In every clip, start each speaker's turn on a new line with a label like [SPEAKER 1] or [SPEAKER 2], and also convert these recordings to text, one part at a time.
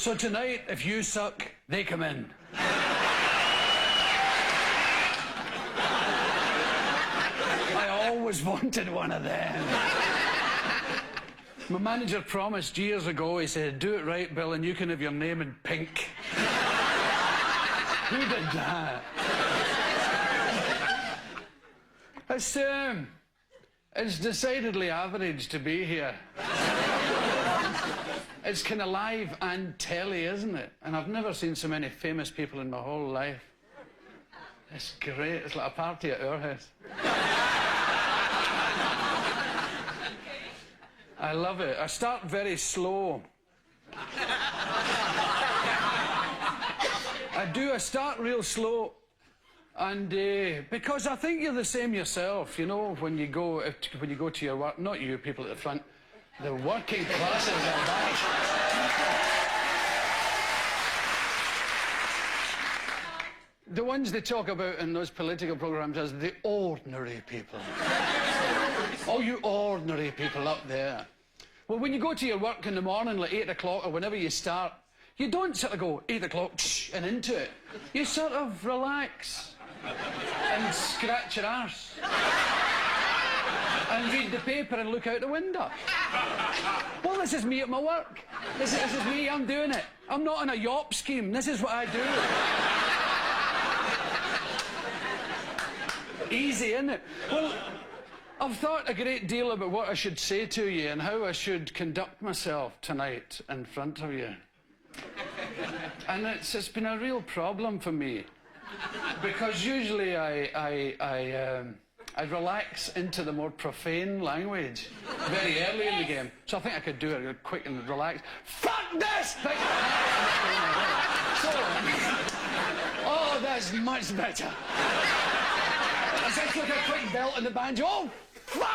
[SPEAKER 1] So tonight, if you suck, they come in. I always wanted one of them. My manager promised years ago, he said, do it right, Bill, and you can have your name in pink. Who did that? It's decidedly average to be here. It's kind of live and telly, isn't it? And I've never seen so many famous people in my whole life. It's great. It's like a party at our house. I love it. I start very slow. I do. I start real slow. And because I think you're the same yourself, you know, when you go to your work, not you people at the front, the working classes are back. The ones they talk about in those political programmes as the ordinary people. All you ordinary people up there. Well, when you go to your work in the morning, like 8 o'clock or whenever you start, you don't sort of go 8 o'clock and into it. You sort of relax and scratch your arse and read the paper and look out the window. Well, this is me at my work. This is me, I'm doing it. I'm not on a yop scheme. This is what I do. Easy, isn't it? Well, I've thought a great deal about what I should say to you and how I should conduct myself tonight in front of you. And it's been a real problem for me. Because usually I relax into the more profane language very early in the game. So I think I could do it quick and relax. Fuck this! So, oh, that's much better. It's like a quick belt in the banjo. Oh, fuck!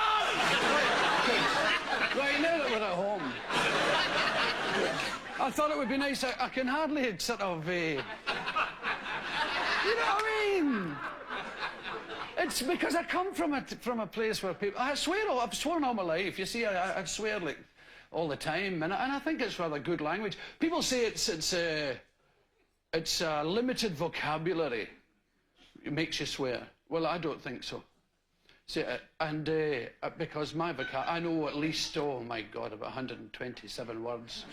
[SPEAKER 1] Right, now that we're at home, I thought it would be nice. I can hardly sort of... you know what I mean? It's because I come from a place where people... I've sworn all my life. You see, I swear like all the time, and I think it's rather good language. People say it's a limited vocabulary. It makes you swear. Well, I don't think so. See, because my vocabulary, I know at least, oh my God, about 127 words.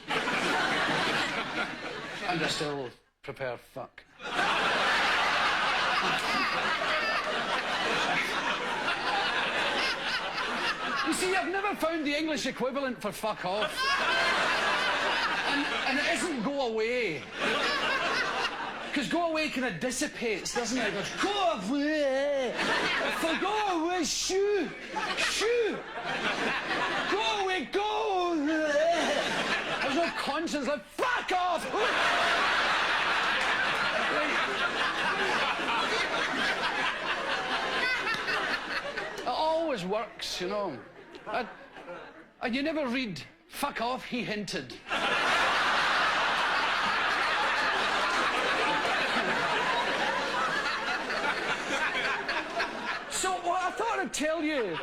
[SPEAKER 1] And I still prepare fuck. You see, I've never found the English equivalent for fuck off. And it isn't go away. Because go away kind of dissipates, doesn't it? It goes, go away! For go away, shoo! Shoo! Go away, go away! There's no conscience, like, fuck off! It always works, you know. And you never read, fuck off, he hinted. So what I thought I'd tell you,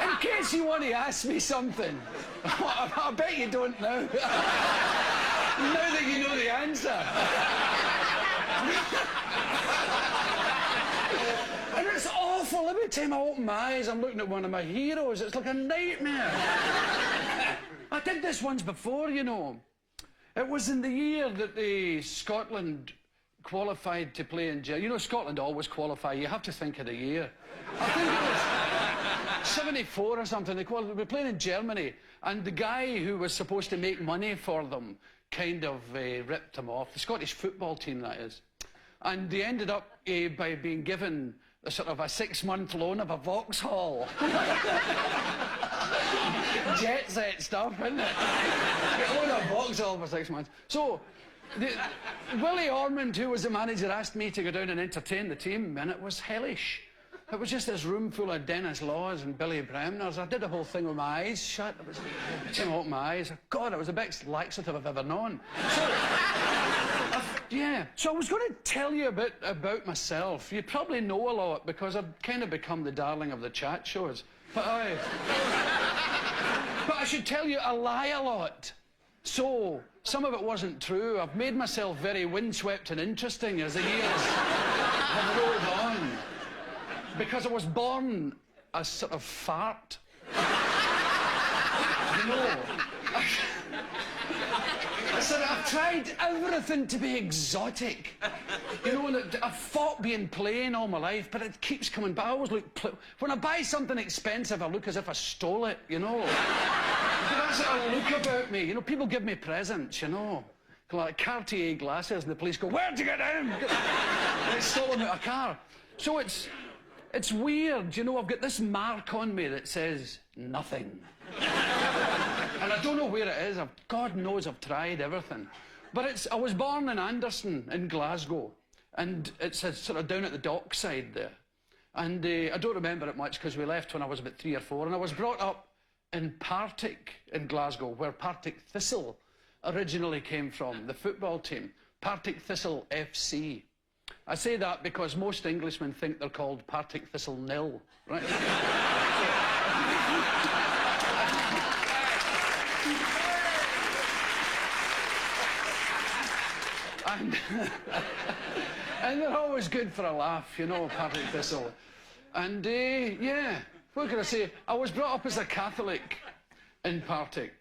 [SPEAKER 1] in case you want to ask me something, I bet you don't now. Now that you know the answer. And it's awful. Every time I open my eyes, I'm looking at one of my heroes. It's like a nightmare. I did this once before, you know. It was in the year that Scotland qualified to play in... You know, Scotland always qualify. You have to think of the year. I think it was 74 or something. They were playing in Germany, and the guy who was supposed to make money for them kind of ripped them off. The Scottish football team, that is. And they ended up by being given a sort of a 6-month loan of a Vauxhall. Jet set stuff, isn't it? You own a Vauxhall for 6 months. So, Willie Ormond, who was the manager, asked me to go down and entertain the team, and it was hellish. It was just this room full of Dennis Laws and Billy Bremners. I did the whole thing with my eyes shut. It was... I opened my eyes. God, it was the best laxative I've ever known. So, yeah. So I was going to tell you a bit about myself. You probably know a lot because I've kind of become the darling of the chat shows. But I should tell you I lie a lot. So, some of it wasn't true. I've made myself very windswept and interesting as the years have rolled on. Because I was born a sort of fart. You know, I've tried everything to be exotic. You know, and I've fought being plain all my life, but it keeps coming back. I always look... When I buy something expensive, I look as if I stole it, you know. That's what I look about me. You know, people give me presents, you know. Like Cartier glasses, and the police go, "Where'd you get them?" And they stole them out of a car. So it's weird, you know. I've got this mark on me that says nothing. And I don't know where it is. God knows I've tried everything. But I was born in Anderson in Glasgow, and it's sort of down at the dockside there. And I don't remember it much because we left when I was about 3 or 4, and I was brought up in Partick in Glasgow, where Partick Thistle originally came from, the football team, Partick Thistle FC. I say that because most Englishmen think they're called Partick Thistle Nil, right? And they're always good for a laugh, you know, Partick Thistle. And yeah, what can I say? I was brought up as a Catholic in Partick,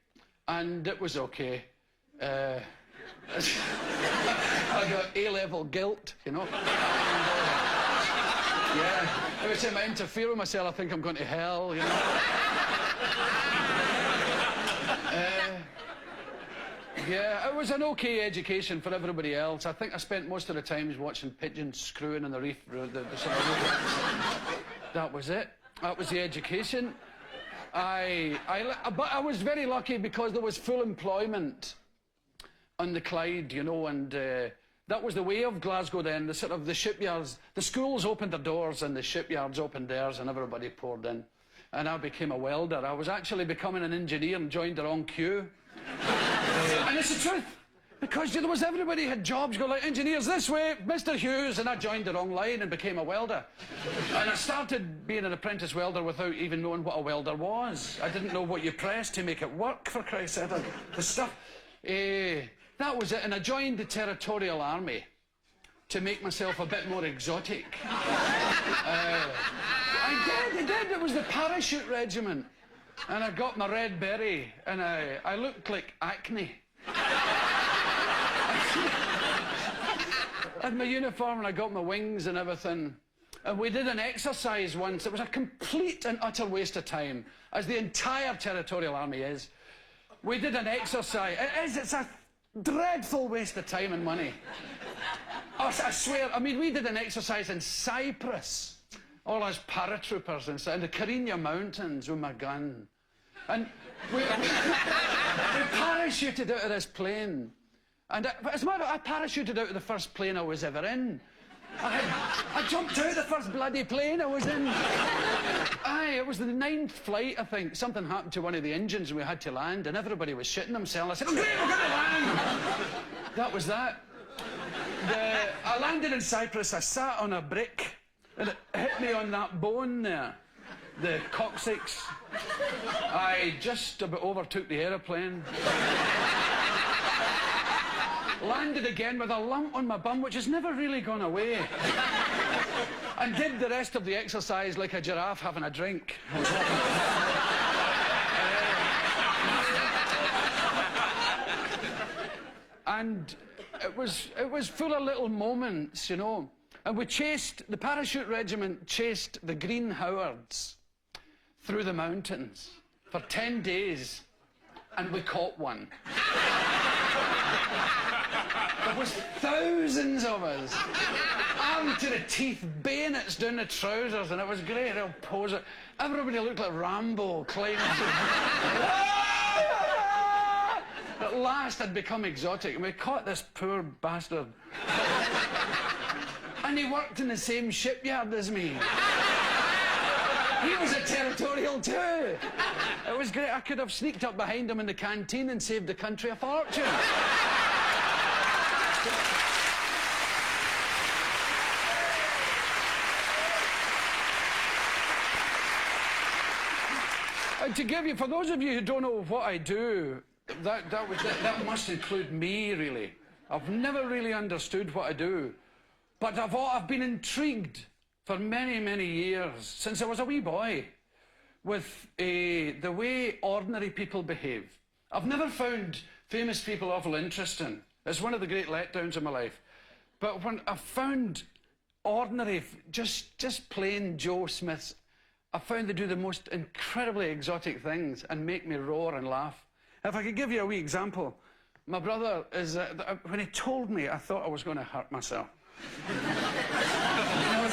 [SPEAKER 1] and it was okay. I got A-level guilt, you know. Yeah, every time I interfere with myself, I think I'm going to hell, you know. Yeah, it was an okay education for everybody else. I think I spent most of the times watching pigeons screwing in the reef. That was it. That was the education. But I was very lucky because there was full employment on the Clyde, you know, and that was the way of Glasgow then. The shipyards, the schools opened their doors and the shipyards opened theirs, and everybody poured in. And I became a welder. I was actually becoming an engineer and joined the wrong queue. And it's the truth, because there was everybody had jobs, go like, engineers this way, Mr. Hughes, and I joined the wrong line and became a welder. And I started being an apprentice welder without even knowing what a welder was. I didn't know what you pressed to make it work, for Christ's sake. The stuff. That was it, and I joined the Territorial Army to make myself a bit more exotic. I did. It was the parachute regiment. And I got my red beret, and I looked like Acne. I had my uniform, and I got my wings and everything. And we did an exercise once. It was a complete and utter waste of time, as the entire Territorial Army is. We did an exercise. It's a dreadful waste of time and money. I swear, I mean, we did an exercise in Cyprus. All us paratroopers and stuff, in the Carigna Mountains with my gun. And we parachuted out of this plane. And as a matter of fact, I parachuted out of the first plane I was ever in. I jumped out of the first bloody plane I was in. It was the 9th flight, I think. Something happened to one of the engines and we had to land, and everybody was shitting themselves. I said, "Oh, great, we're going to land." That was that. I landed in Cyprus, I sat on a brick, and it hit me on that bone there, the coccyx. I just about overtook the aeroplane. Landed again with a lump on my bum, which has never really gone away. And did the rest of the exercise like a giraffe having a drink. And it was full of little moments, you know. And the parachute regiment chased the Green Howards through the mountains for 10 days, and we caught one. There was thousands of us, armed to the teeth, bayonets down the trousers, and it was great. They'll pose it. Everybody looked like Rambo climbing. At last, I'd become exotic, and we caught this poor bastard. And he worked in the same shipyard as me. He was a territorial too. It was great. I could have sneaked up behind him in the canteen and saved the country a fortune. And to give you, for those of you who don't know what I do, that must include me, really. I've never really understood what I do, but I've been intrigued for many, many years, since I was a wee boy, with the way ordinary people behave. I've never found famous people awful interesting. It's one of the great letdowns of my life. But when I've found ordinary, just plain Joe Smiths, I found they do the most incredibly exotic things and make me roar and laugh. If I could give you a wee example, my brother is, when he told me, I thought I was going to hurt myself.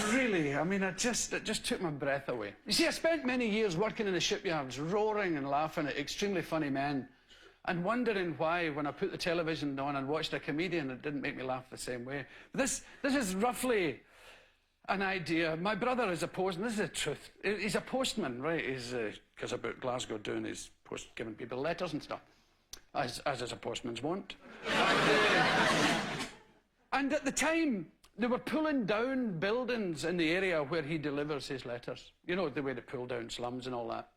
[SPEAKER 1] It just took my breath away. You see, I spent many years working in the shipyards, roaring and laughing at extremely funny men, and wondering why, when I put the television on and watched a comedian, it didn't make me laugh the same way. This is roughly an idea. My brother is a postman. This is the truth. He's a postman, right? He's because about Glasgow doing his giving people letters and stuff, as is a postman's wont. And at the time, they were pulling down buildings in the area where he delivers his letters. You know, the way they pull down slums and all that.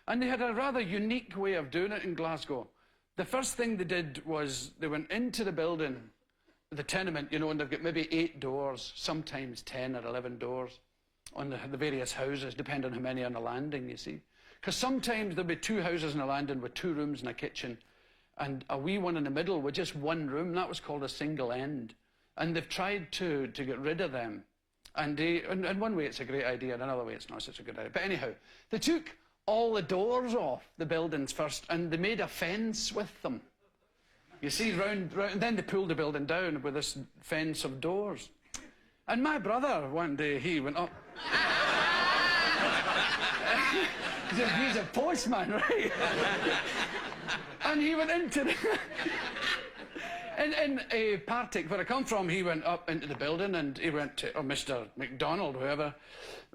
[SPEAKER 1] And they had a rather unique way of doing it in Glasgow. The first thing they did was they went into the building, the tenement, you know, and they've got maybe 8 doors, sometimes 10 or 11 doors on the various houses, depending on how many on the landing, you see. Because sometimes there'll be 2 houses in a landing with 2 rooms and a kitchen, and a wee one in the middle with just 1 room. That was called a single end. And they've tried to get rid of them. And in one way it's a great idea, in another way it's not such a good idea. But anyhow, they took all the doors off the buildings first, and they made a fence with them. You see, round, and then they pulled the building down with this fence of doors. And my brother, one day, he went up. He's a postman, right? And he went into the... In Partick, where I come from, he went up into the building and he went to, or Mr. McDonald, whoever,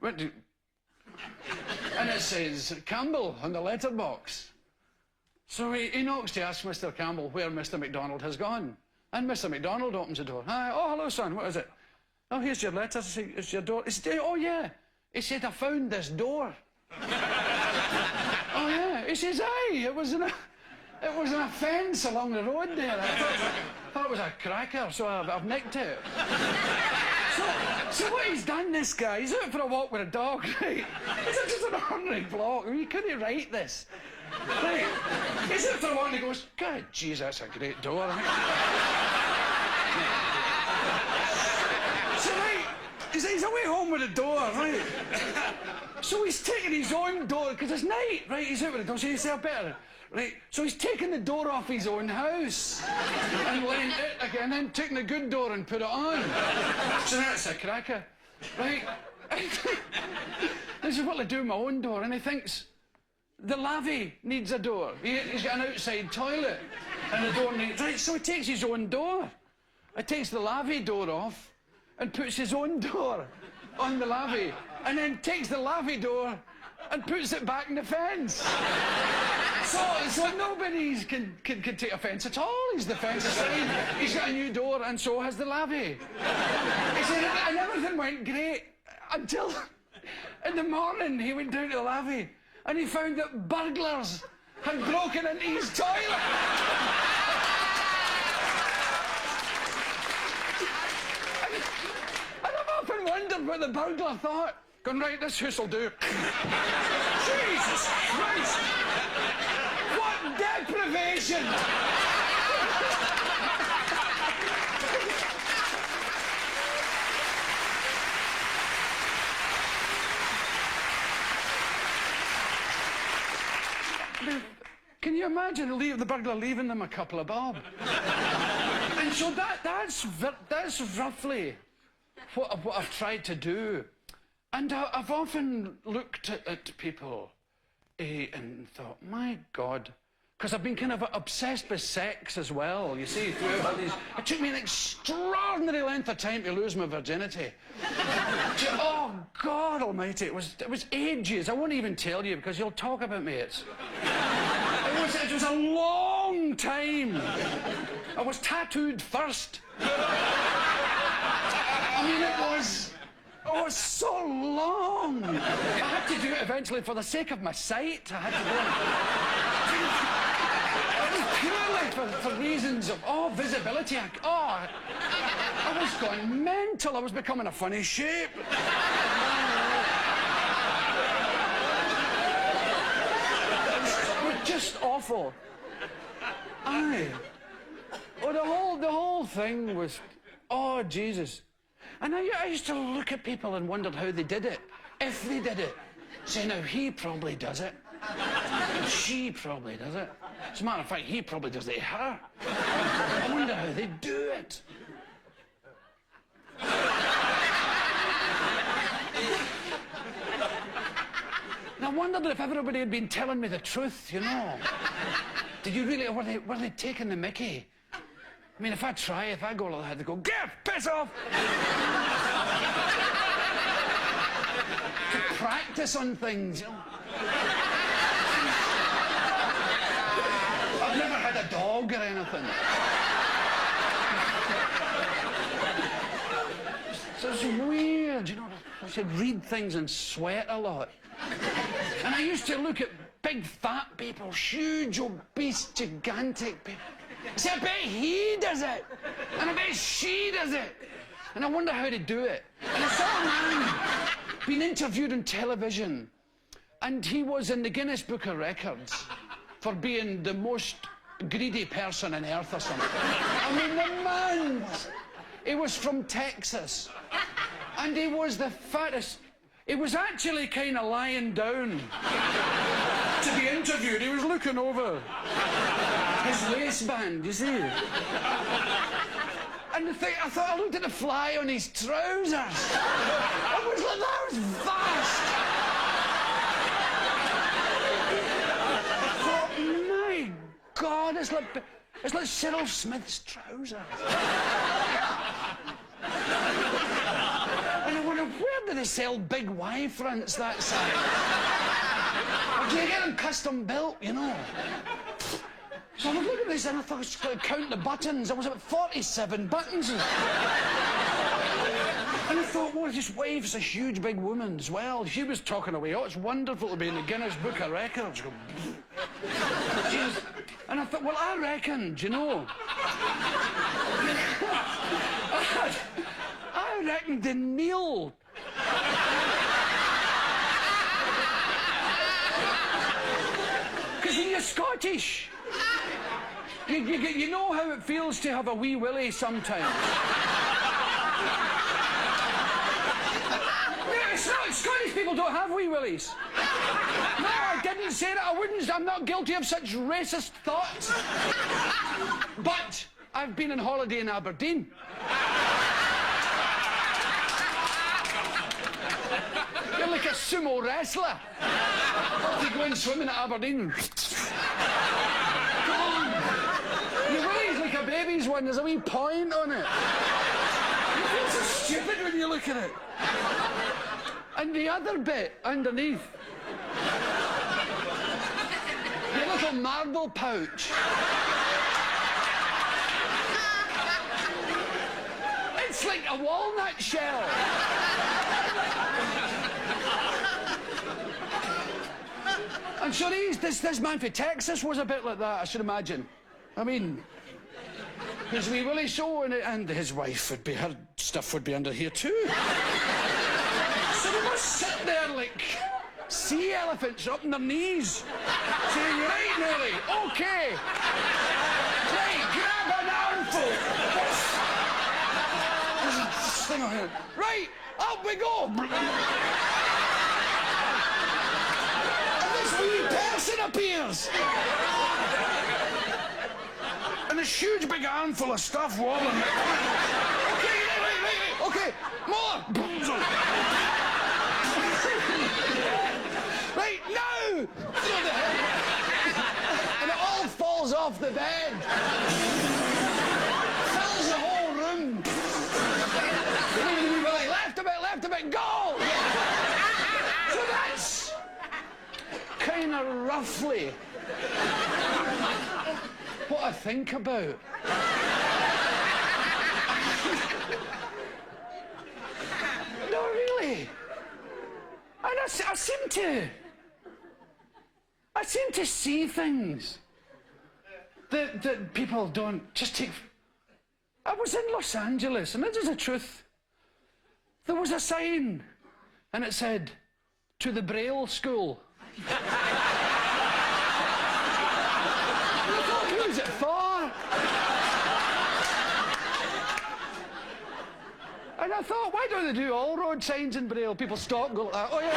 [SPEAKER 1] went to... And it says, Campbell, on the letterbox. So he knocks to ask Mr. Campbell where Mr. McDonald has gone. And Mr. McDonald opens the door. Hi, oh, hello, son, what is it? Oh, here's your letter. It's your door. He said, oh, yeah. He said, I found this door. Oh, yeah. He says, aye, it was in a fence along the road there. I thought it was a cracker, so I've nicked it. So what he's done, this guy, he's out for a walk with a dog, right? It's just an ordinary block. I mean, you couldn't write this. Right? He's out for a walk and he goes, God, jeez, that's a great door. So, right, he's away home with a door, right? So he's taking his own door, because it's night, right? He's out with a door, so he said, better. Right, so he's taken the door off his own house and lent it again, and then taken the good door and put it on. So that's a cracker, right? This is what I do with my own door, and he thinks the lavvy needs a door. He's got an outside toilet, and the door needs... Right, so he takes his own door. He takes the lavvy door off and puts his own door on the lavvy, and then takes the lavvy door and puts it back in the fence. So nobody can take offence at all. He's the fence aside. He's got a new door, and so has the lavvy. He said, and everything went great until in the morning he went down to the lavvy and he found that burglars had broken into his toilet. And I've often wondered what the burglar thought. Going, right, this house'll do. Jesus Christ! What deprivation! Can you imagine the burglar leaving them a couple of bob? And so that's roughly what I've tried to do. And I've often looked at people and thought, my God, because I've been kind of obsessed with sex as well, you see, throughout all these. It took me an extraordinary length of time to lose my virginity. Oh, God almighty, it was ages. I won't even tell you because you'll talk about me. It was a long time. I was tattooed first. I mean, it was so long. I had to do it eventually for the sake of my sight. I had to do it. It was pure for reasons of, visibility. I was going mental. I was becoming a funny shape. It was just awful. Aye. Oh, the whole thing was, oh, Jesus. And I used to look at people and wondered how they did it, if they did it. Say, now, he probably does it. And she probably does it. As a matter of fact, he probably does it to her. I wonder how they do it. And I wondered if everybody had been telling me the truth, you know. Did you really, were they taking the mickey? I mean, if I go like that, they go, get, piss off! To practice on things, you know. I've never had a dog or anything. So it's weird, you know. I should read things and sweat a lot. And I used to look at big fat people, huge, obese, gigantic people. See, I bet he does it. And I bet she does it. And I wonder how to do it. And I saw a man being interviewed on television, and he was in the Guinness Book of Records for being the most greedy person on earth or something. I mean, the man, he was from Texas, and he was the fattest. He was actually kind of lying down to be interviewed. He was looking over his waistband, you see. And I thought, I looked at the fly on his trousers. I was like, that was vast. I thought, my God, it's like Cyril Smith's trousers. And I wonder, where do they sell big Y fronts that size? Or do you get them custom built, you know? So I was looking at this and I thought I was going to count the buttons. There was about 47 buttons. And I thought, well, his wife's a huge big woman as well. She was talking away. Oh, it's wonderful to be in the Guinness Book of Records. And I thought, well, I reckon, you know. I reckon the Neil. Because when you're Scottish, you know how it feels to have a wee willy sometimes. No, it's not. Scottish people don't have wee willies. No, I didn't say that. I'm not guilty of such racist thoughts. But I've been on holiday in Aberdeen. You're like a sumo wrestler. You go in swimming at Aberdeen. Your willy's like a baby's one. There's a wee point on it. You feel so stupid when you look at it. And the other bit underneath, your little marble pouch. It's like a walnut shell. And so this man from Texas was a bit like that, I should imagine. I mean, his wee willy show, and his wife would be, her stuff would be under here too. So they must sit there like sea elephants up on their knees, saying, right, Nelly, okay. Right, grab an armful. This thing on here. Right, up we go. Wee person appears. And this huge big armful of stuff wobbling. Okay, wait. Okay, more. Right, now. And it all falls off the bed. Fills the whole room. Left a bit, go. So that's kind of roughly what I think about. No, really. And I seem to see things that people don't just take... I was in Los Angeles, and this is the truth. There was a sign, and it said, "To the Braille School." And I thought, who is it for? And I thought, why don't they do all road signs in Braille? People stop and go like that. Oh, yeah.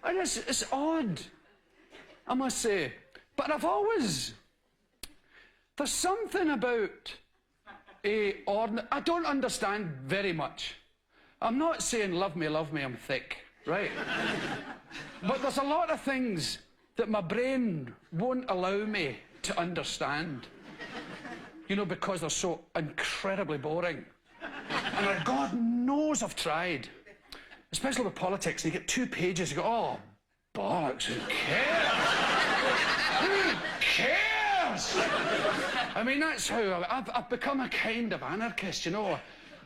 [SPEAKER 1] And it's odd, I must say. But I've always... There's something about I don't understand very much. I'm not saying love me, I'm thick, right? But there's a lot of things that my brain won't allow me to understand. You know, because they're so incredibly boring. And God knows I've tried. Especially with politics, and you get 2 pages, you go, oh, bollocks, who cares? Who cares? I mean, that's how I've become a kind of anarchist, you know.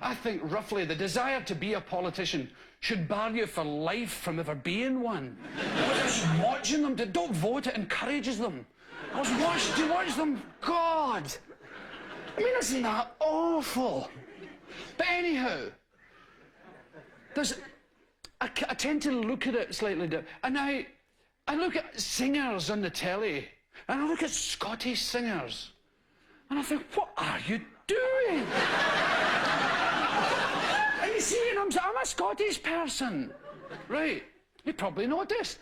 [SPEAKER 1] I think roughly the desire to be a politician should bar you for life from ever being one. But just watching them, don't vote, it encourages them. Do you watch them? God! I mean, isn't that awful? But anyhow, I tend to look at it slightly different. And I look at singers on the telly, and I look at Scottish singers, and I think, what are you doing? And you see, I'm a Scottish person, right? You probably noticed.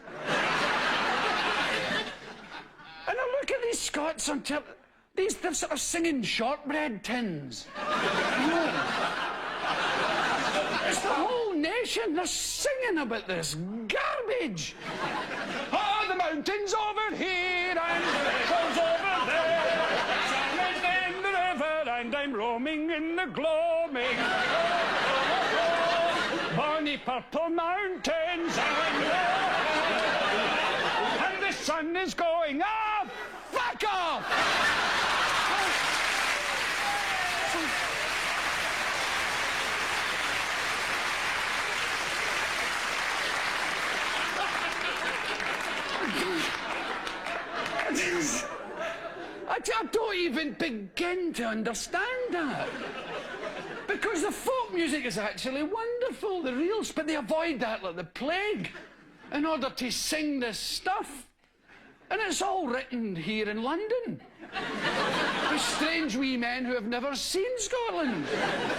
[SPEAKER 1] And I look at these Scots on telly, they're sort of singing shortbread tins. You know? It's the whole nation, they're singing about this garbage. Oh, the mountains over here and the rivers over there. I'm in the river and I'm roaming in the gloaming. Bonny purple mountains and the sun is going off. Fuck off! I don't even begin to understand that. Because the folk music is actually wonderful, the reals, but they avoid that like the plague in order to sing this stuff. And it's all written here in London. With strange wee men who have never seen Scotland.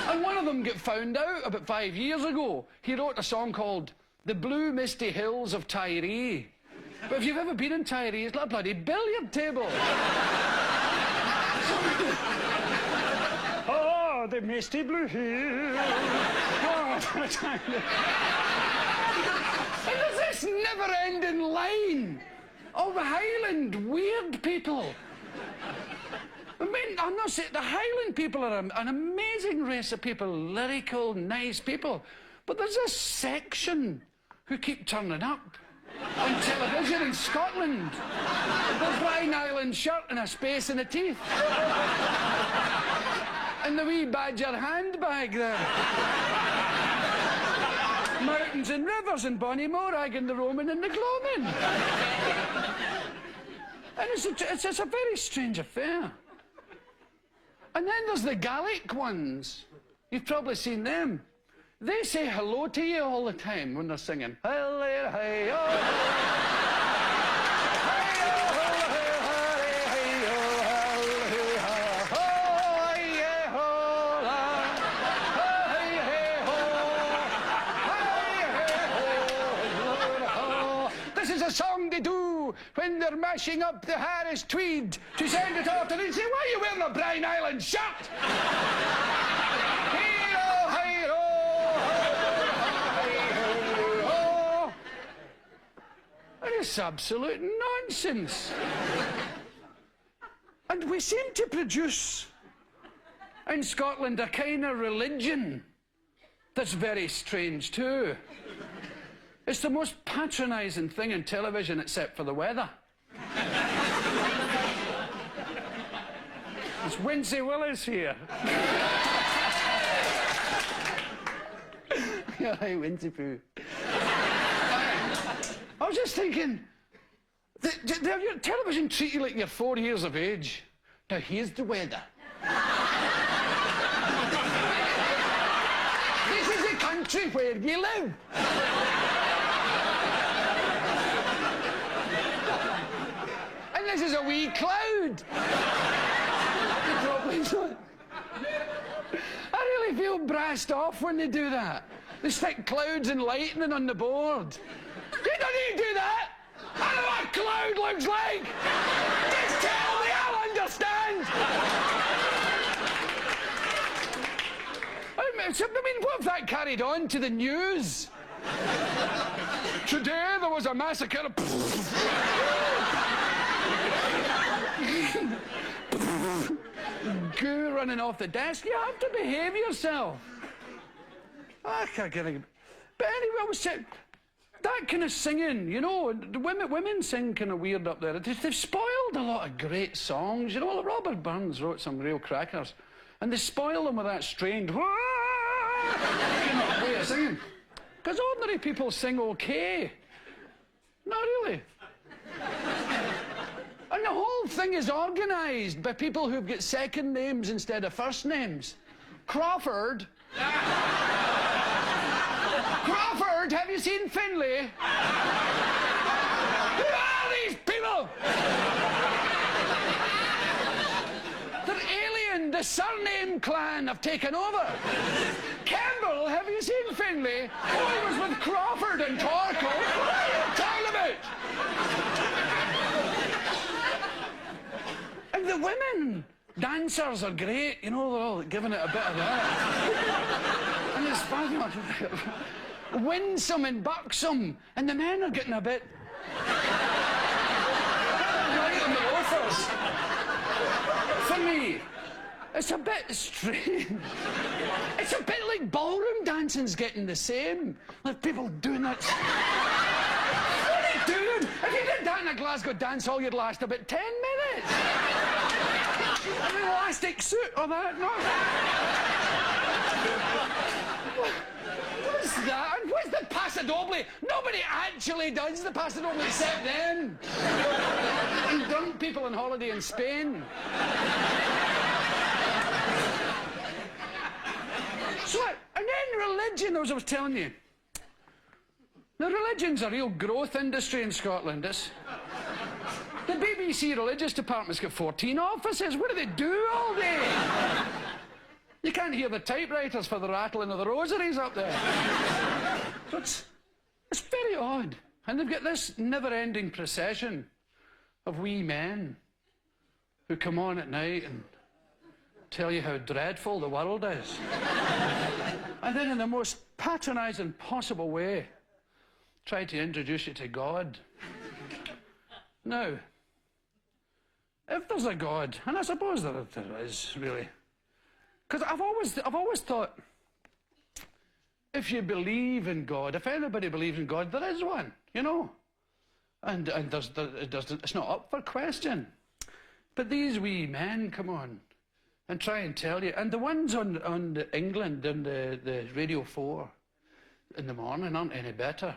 [SPEAKER 1] And one of them got found out about 5 years ago. He wrote a song called The Blue Misty Hills of Tyree. But if you've ever been in Tyree, it's like a bloody billiard table. Oh, the misty blue hills. Oh, and there's this never-ending line of Highland weird people. I mean, I'm not saying the Highland people are an amazing race of people, lyrical, nice people. But there's a section who keep turning up on television in Scotland. The Brine Island shirt and a space in the teeth. And the wee badger handbag there. Mountains and rivers and Bonnie Morag and the Roman and the Gloaming. And it's a very strange affair. And then there's the Gaelic ones. You've probably seen them. They say hello to you all the time when they're singing. This is a song they do when they're mashing up the Harris tweed to send it off, and they say, why are you wearing a Brine Island shirt? It's absolute nonsense. And we seem to produce in Scotland a kind of religion that's very strange too. It's the most patronising thing in television except for the weather. It's Winsy Willis here. Hi, Winsy Pooh. I was just thinking, your television treat you like you're 4 years of age. Now, here's the weather. This is the country where you live. And this is a wee cloud. Probably not. I really feel brassed off when they do that. They stick clouds and lightning on the board. You don't need to do that. I know what a cloud looks like. Just tell me, I'll understand. I mean, what if that carried on to the news? Today there was a massacre. Goo running off the desk. You have to behave yourself. I can't get it. But anyway, I was saying, that kind of singing, you know, the women sing kind of weird up there. They've spoiled a lot of great songs. You know, Robert Burns wrote some real crackers. And they spoil them with that strange way of singing. Because ordinary people sing okay. Not really. And the whole thing is organised by people who've got second names instead of first names. Crawford. Crawford, have you seen Finlay? Who are these people? They're alien. The surname clan have taken over. Campbell, have you seen Finlay? Oh, he was with Crawford and Torkel. What are you talking about? And the women dancers are great. You know, they're all giving it a bit of that. And it's fabulous. Winsome and buxom, and the men are getting a bit right on the loafers. For me, it's a bit strange. It's a bit like ballroom dancing's getting the same. Like people doing that. What are you doing? If you did that in a Glasgow dance hall, you'd last about 10 minutes. An elastic suit or that, no? What's that? And what's the paso doble? Nobody actually does the paso doble except them. And drunk people on holiday in Spain. So, and then religion, as I was telling you. Now, religion's a real growth industry in Scotland. The BBC religious department's got 14 offices. What do they do all day? You can't hear the typewriters for the rattling of the rosaries up there. So it's very odd. And they've got this never-ending procession of wee men who come on at night and tell you how dreadful the world is. And then in the most patronising possible way, try to introduce you to God. Now, if there's a God, and I suppose there is, really, because I've always thought, if you believe in God, if anybody believes in God, there is one, you know. And it's not up for question. But these wee men come on and try and tell you, and the ones on the England and the Radio 4 in the morning aren't any better.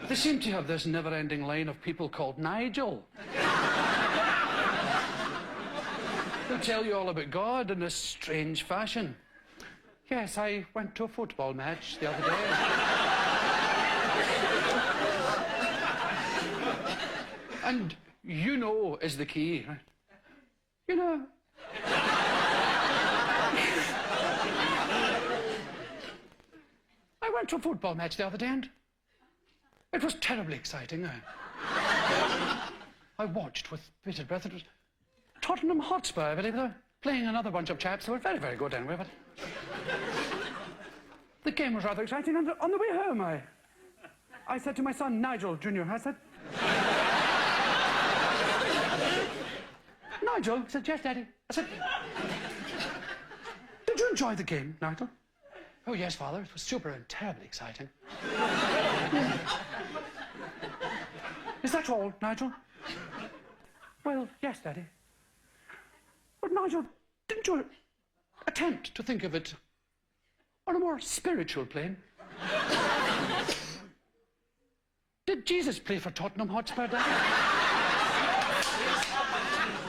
[SPEAKER 1] They seem to have this never-ending line of people called Nigel. They'll tell you all about God in this strange fashion. Yes, I went to a football match the other day. And you know is the key, right? You know. I went to a football match the other day and it was terribly exciting. I watched with bated breath. It was Tottenham Hotspur, I believe. They were playing another bunch of chaps. They were very, very good anyway, but the game was rather exciting. And on the way home, I said to my son, Nigel Jr., I said, Nigel? He said, yes, Daddy. I said, did you enjoy the game, Nigel? Oh, yes, Father. It was super and terribly exciting. Is that all, Nigel? Well, yes, Daddy. But, Nigel, didn't you attempt to think of it on a more spiritual plane? Did Jesus play for Tottenham Hotspur, Dad?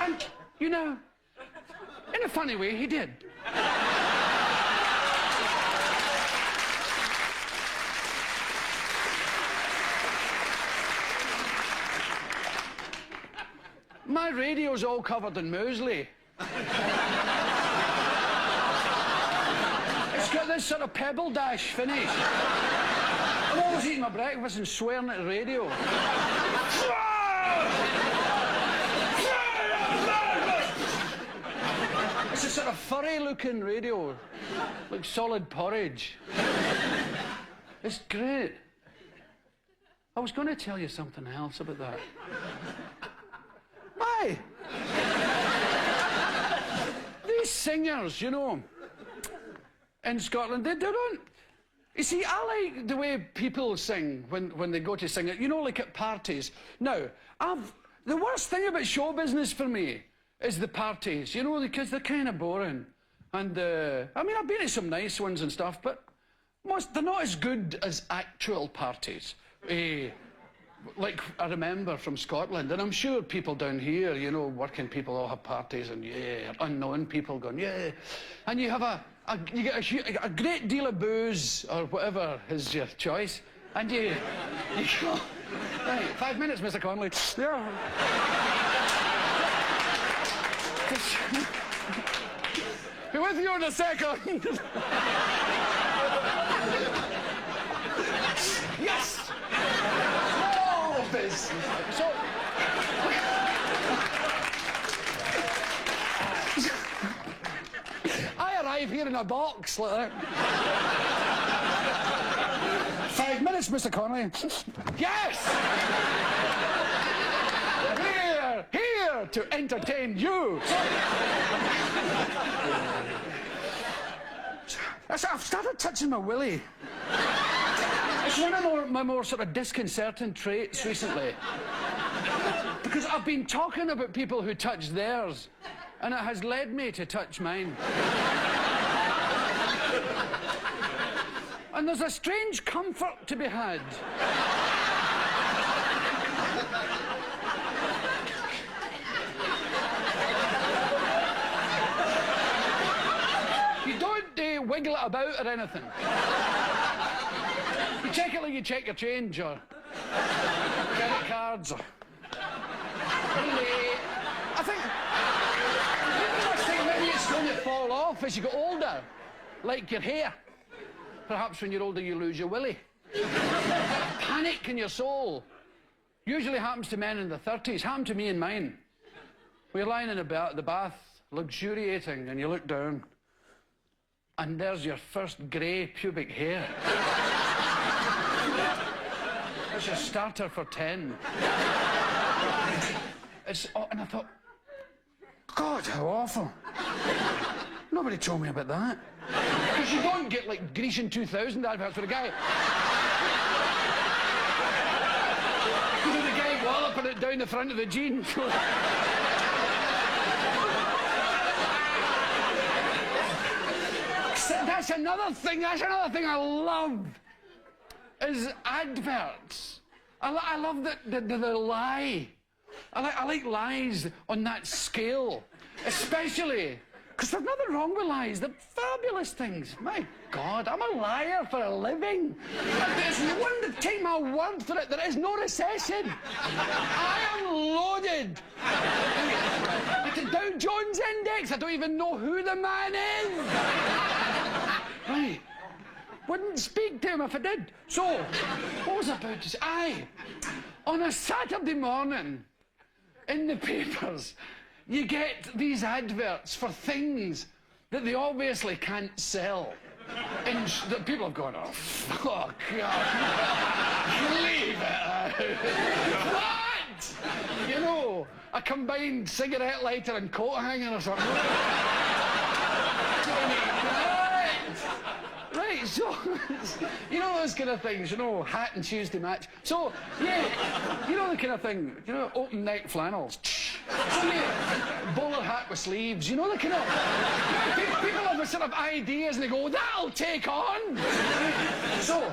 [SPEAKER 1] And, you know, in a funny way, he did. My radio's all covered in muesli. It's got this sort of pebble dash finish. I'm always eating my breakfast and swearing at the radio. It's a sort of furry-looking radio, like solid porridge. It's great. I was going to tell you something else about that. Aye. These singers, you know, in Scotland, they don't... You see, I like the way people sing when they go to sing it, you know, like at parties. Now, the worst thing about show business for me is the parties, you know, because they're kind of boring. And, I mean, I've been to some nice ones and stuff, but they're not as good as actual parties. Like I remember from Scotland, and I'm sure people down here, you know, working people all have parties, and yeah, unknown people going, yeah. And you have you get a great deal of booze, or whatever is your choice, and you go, right, 5 minutes, Mr. Connolly. Yeah. Be with you in a second. Yes! No business. So... I arrive here in a box like that. 5 minutes, Mr. Connolly. Yes! Here to entertain you. I've started touching my willy. It's one of my more sort of disconcerting traits recently. Because I've been talking about people who touch theirs, and it has led me to touch mine. And there's a strange comfort to be had. You don't wiggle it about or anything. You check it like you check your change, or credit cards, or... I think maybe it's going to fall off as you get older, like your hair. Perhaps when you're older you lose your willy. Panic in your soul. Usually happens to men in their 30s. Happened to me and mine. We're lying in the bath, luxuriating, and you look down, and there's your first grey pubic hair. That's your starter for 10. And I thought, God, how awful. Nobody told me about that. Because you don't get, like, Grecian 2000 adverts for a guy. You know, the guy walloping it down the front of the jeans. That's another thing I love, is adverts. I love that the lie. I like lies on that scale, especially because there's nothing wrong with lies. They're fabulous things. My God, I'm a liar for a living. There's one take my word for it. There is no recession. I am loaded. At the Dow Jones Index, I don't even know who the man is. Right. Wouldn't speak to him if I did. So, what was I about to say? Aye, on a Saturday morning, in the papers, you get these adverts for things that they obviously can't sell. And that people have gone, oh, fuck, God, leave it out. What? You know, a combined cigarette lighter and coat hanger or something. Right, so, you know those kind of things, you know, hat and shoes to match. So, yeah, you know the kind of thing, you know, open neck flannels. So, yeah, bowler hat with sleeves, you know the kind of... You know, people have sort of ideas and they go, that'll take on. So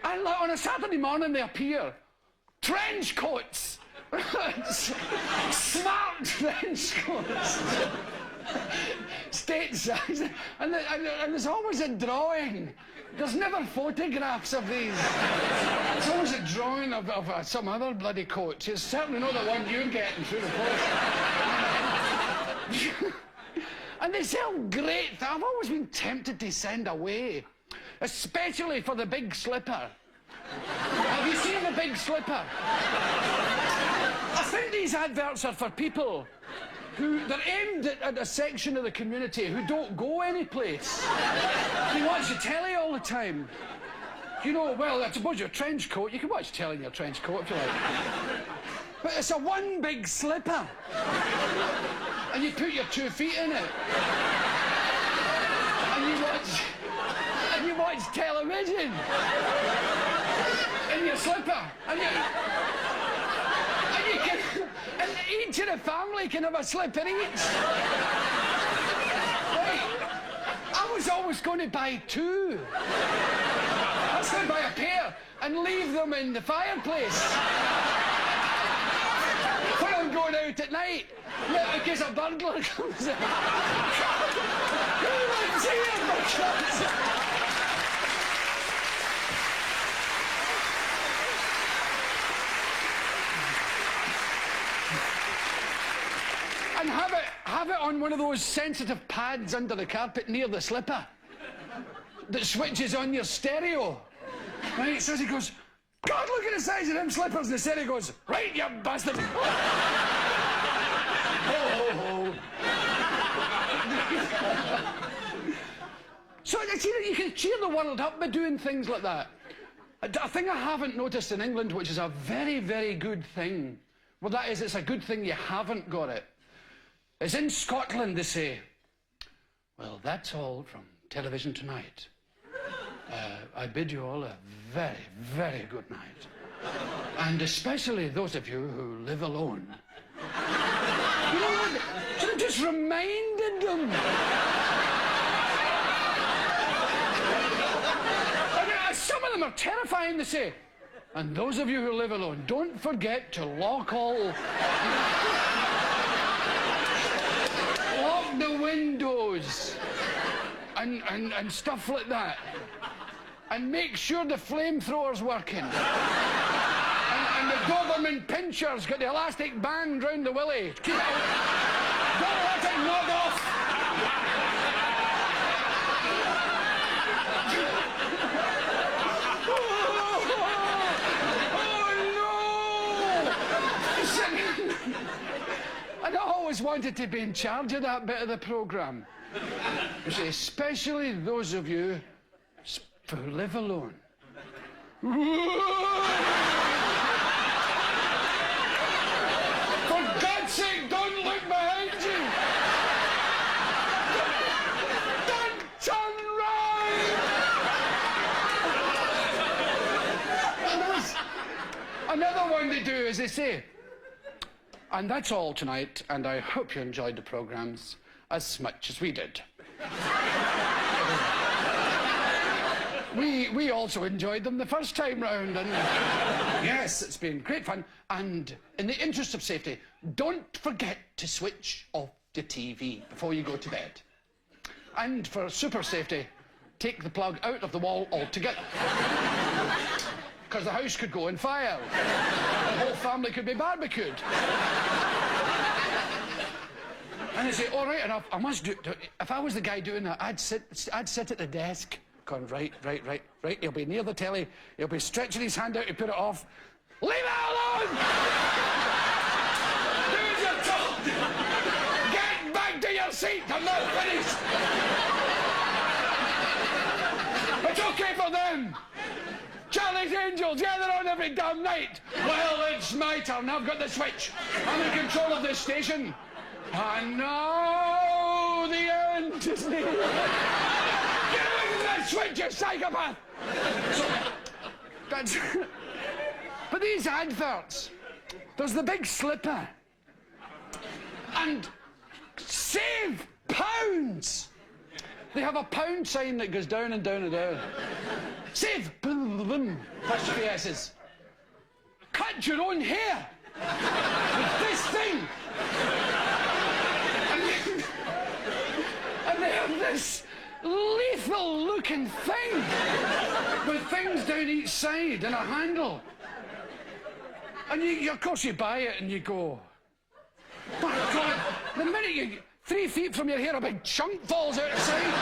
[SPEAKER 1] And like, on a Saturday morning they appear. Trench coats. Smart trench coats. State size. And there's always a drawing. There's never photographs of these. It's always a drawing of some other bloody coat. It's certainly not the one you're getting through the post. And they sell great. I've always been tempted to send away, especially for the big slipper. Have you seen the big slipper? I think these adverts are for people they're aimed at a section of the community who don't go anyplace. They watch the telly all the time. You know, well, I suppose your trench coat, you can watch telly in your trench coat if you like. But it's a one big slipper. And you put your 2 feet in it. And you watch television. In your slipper. And each of the family can have a slipper each. Right. I was always going to buy 2. I was going to buy a pair and leave them in the fireplace. When I'm going out at night, in case a burglar comes in. And have it on one of those sensitive pads under the carpet near the slipper that switches on your stereo. Right, so he goes, God, look at the size of them slippers. And the stereo goes, right, you bastard. Ho, ho, ho. So you can cheer the world up by doing things like that. A thing I haven't noticed in England, which is a very, very good thing. Well, that is, it's a good thing you haven't got it. Is in Scotland, they say, well, that's all from television tonight. I bid you all a very, very good night. And especially those of you who live alone. You know what? Should have just reminded them. Some of them are terrifying, they say. And those of you who live alone, don't forget to lock the windows and stuff like that. And make sure the flamethrower's working. And the Doberman pincher's got the elastic band round the willy. Keep it out. Don't let it nod off. I always wanted to be in charge of that bit of the programme. You see, especially those of you who live alone. For God's sake, don't look behind you! Don't turn round! And there's another one they do is they say, and that's all tonight, and I hope you enjoyed the programmes as much as we did. We also enjoyed them the first time round, and yes, it's been great fun. And in the interest of safety, don't forget to switch off the TV before you go to bed. And for super safety, take the plug out of the wall altogether. Because the house could go on fire. The whole family could be barbecued. And they say, all right enough, I must do it. If I was the guy doing that, I'd sit at the desk, going, right. He'll be near the telly. He'll be stretching his hand out to put it off. Leave it alone! Do as you're told! Get back to your seat, I'm not finished! It's okay for them! Charlie's Angels, yeah, they're on every damn night. Well, it's my turn. I've got the switch. I'm in control of this station. And now the end is near. Get away from that switch, you psychopath! So, that's... But these adverts, there's the big slipper. And save pounds. They have a pound sign that goes down and down and down. Save! Touch your S's. Cut your own hair with this thing. And they have this lethal-looking thing with things down each side and a handle. And of course, you buy it and you go, my God, the minute you 3 feet from your hair, a big chunk falls out the side.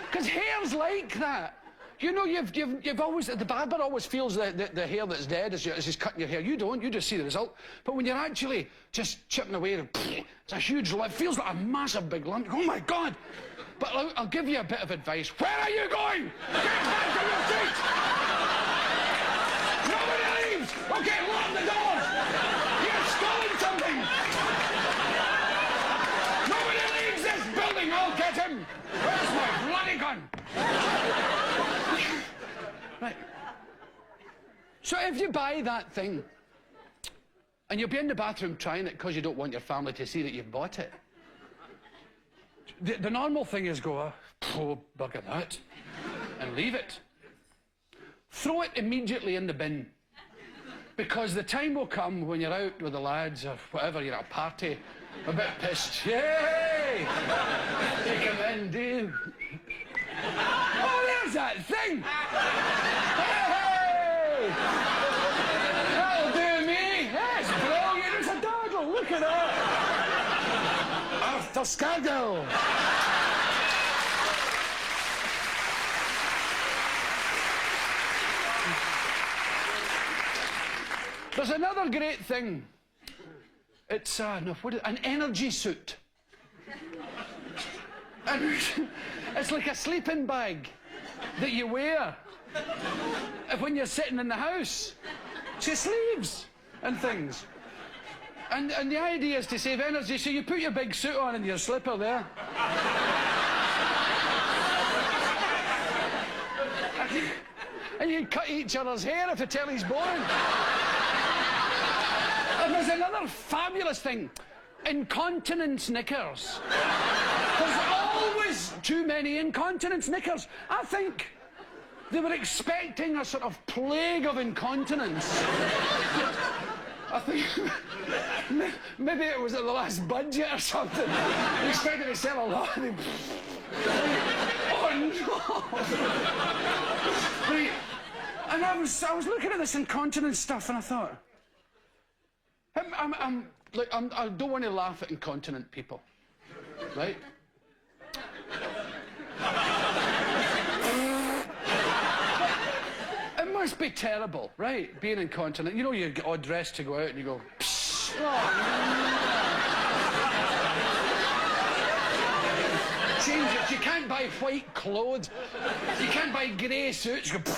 [SPEAKER 1] Because hair's like that. You know, you've always, the barber always feels the hair that's dead as he's cutting your hair. You don't, you just see the result. But when you're actually just chipping away, it's a huge lump. It feels like a massive big lump. Oh my God. But I'll give you a bit of advice. Where are you going? Get back to your seat! Nobody leaves! Okay, lock the doors! You're stolen something! Nobody leaves this building! I'll get him! Where's my bloody gun? Right. So if you buy that thing, and you'll be in the bathroom trying it because you don't want your family to see that you've bought it, the normal thing is go, oh, bugger that, and leave it. Throw it immediately in the bin. Because the time will come when you're out with the lads or whatever, you're at a party, a bit pissed. Yay! Take him in, do you? Oh, there's that thing! Hey! That'll do me! That's brilliant! It's a doggle! Look at that! Arthur Scargill! There's another great thing. It's an energy suit. And it's like a sleeping bag that you wear when you're sitting in the house. It's sleeves and things. And the idea is to save energy, so you put your big suit on and your slipper there. And you cut each other's hair if the telly's boring. And there's another fabulous thing. Incontinence knickers. There's always too many incontinence knickers. I think they were expecting a sort of plague of incontinence. I think maybe it was at the last budget or something. They expected to sell a lot. Oh no! Right. And I was looking at this incontinence stuff and I thought, I don't want to laugh at incontinent people, right? It must be terrible, right? Being incontinent. You know, you get all dressed to go out and you go, psh, change it. You can't buy white clothes. You can't buy grey suits. You go,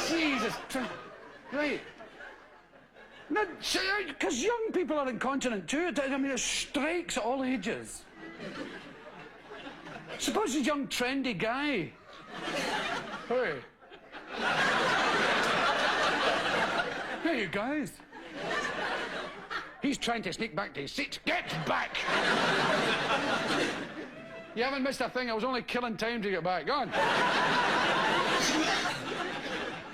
[SPEAKER 1] Jesus. Right. Because young people are incontinent too. I mean, it strikes at all ages. Suppose a young, trendy guy. Hey. Hey, you guys. He's trying to sneak back to his seat. Get back! You haven't missed a thing. I was only killing time to get back. Go on.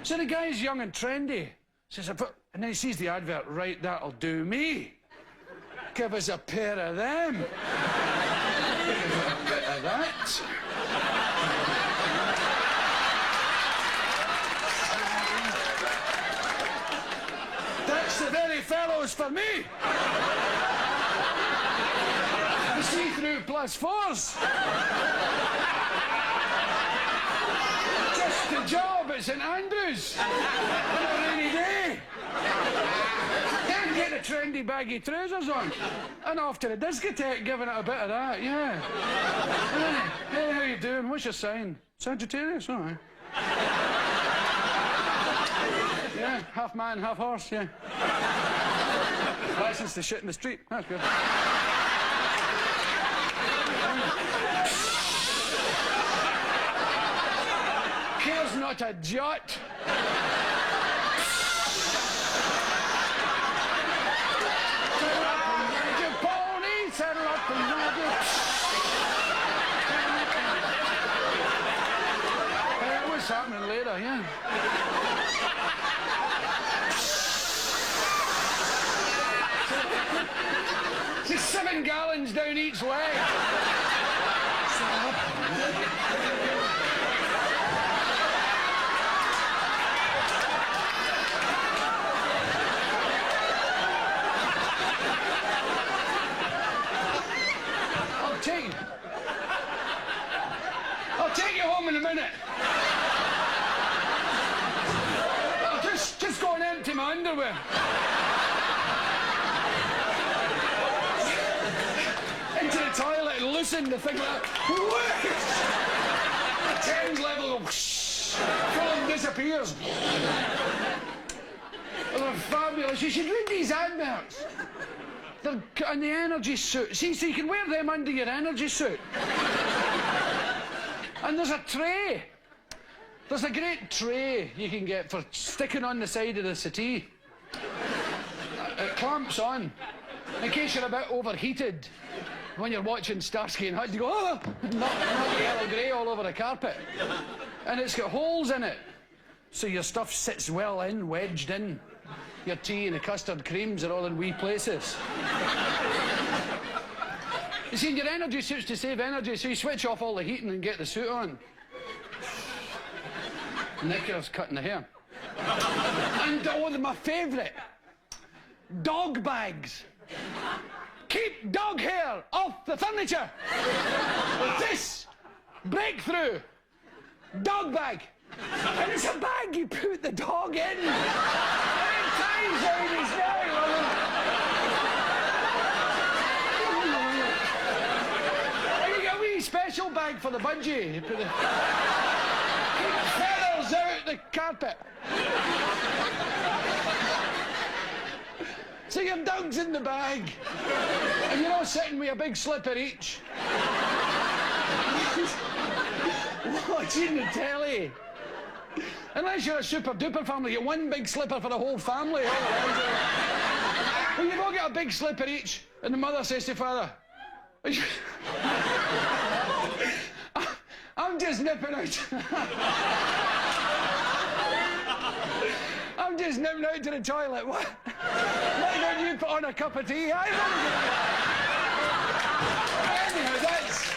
[SPEAKER 1] So the guy's young and trendy. Says, and then he sees the advert. Right, that'll do me. Give us a pair of them. Give us a bit of that. That's the very fellows for me. The see-through +4s. Just the job at St Andrews on a rainy day. Can't get the trendy baggy trousers on. And off to the discotheque giving it a bit of that, yeah. Hey, how you doing? What's your sign? Sagittarius? All right. Yeah, half man, half horse, yeah. License to shit in the street. That's good. Cares not a jot. Saddle up and ride your pony, saddle up and ride what's happening later, yeah. It's 7 gallons down each leg. I'll take you home in a minute. I'll just go and empty my underwear. Into the toilet and loosen the thing like that. The Thames level full disappears. Oh, they're fabulous. You should read these adverts. They're in the energy suit. See, so you can wear them under your energy suit. And there's a tray. There's a great tray you can get for sticking on the side of the settee. It clamps on. In case you're a bit overheated when you're watching Starsky and Hutch, you go, oh, not yellow grey all over the carpet. And it's got holes in it. So your stuff sits well in, wedged in. Your tea and the custard creams are all in wee places. You see, your energy suit's to save energy, so you switch off all the heating and get the suit on. Knickers cutting the hair. And my favourite, dog bags. Keep dog hair off the furniture. With this breakthrough dog bag. And it's a bag you put the dog in. And it ties around his neck. Special bag for the budgie. You put the feathers out the carpet. So your dog's in the bag, and you're all sitting with a big slipper each, watching the telly. Unless you're a super duper family, you get one big slipper for the whole family. Well, you've all got a big slipper each, and the mother says to father, I'm just nipping out. I'm just nipping out to the toilet. What? Why don't you put on a cup of tea? Anyhow, that's...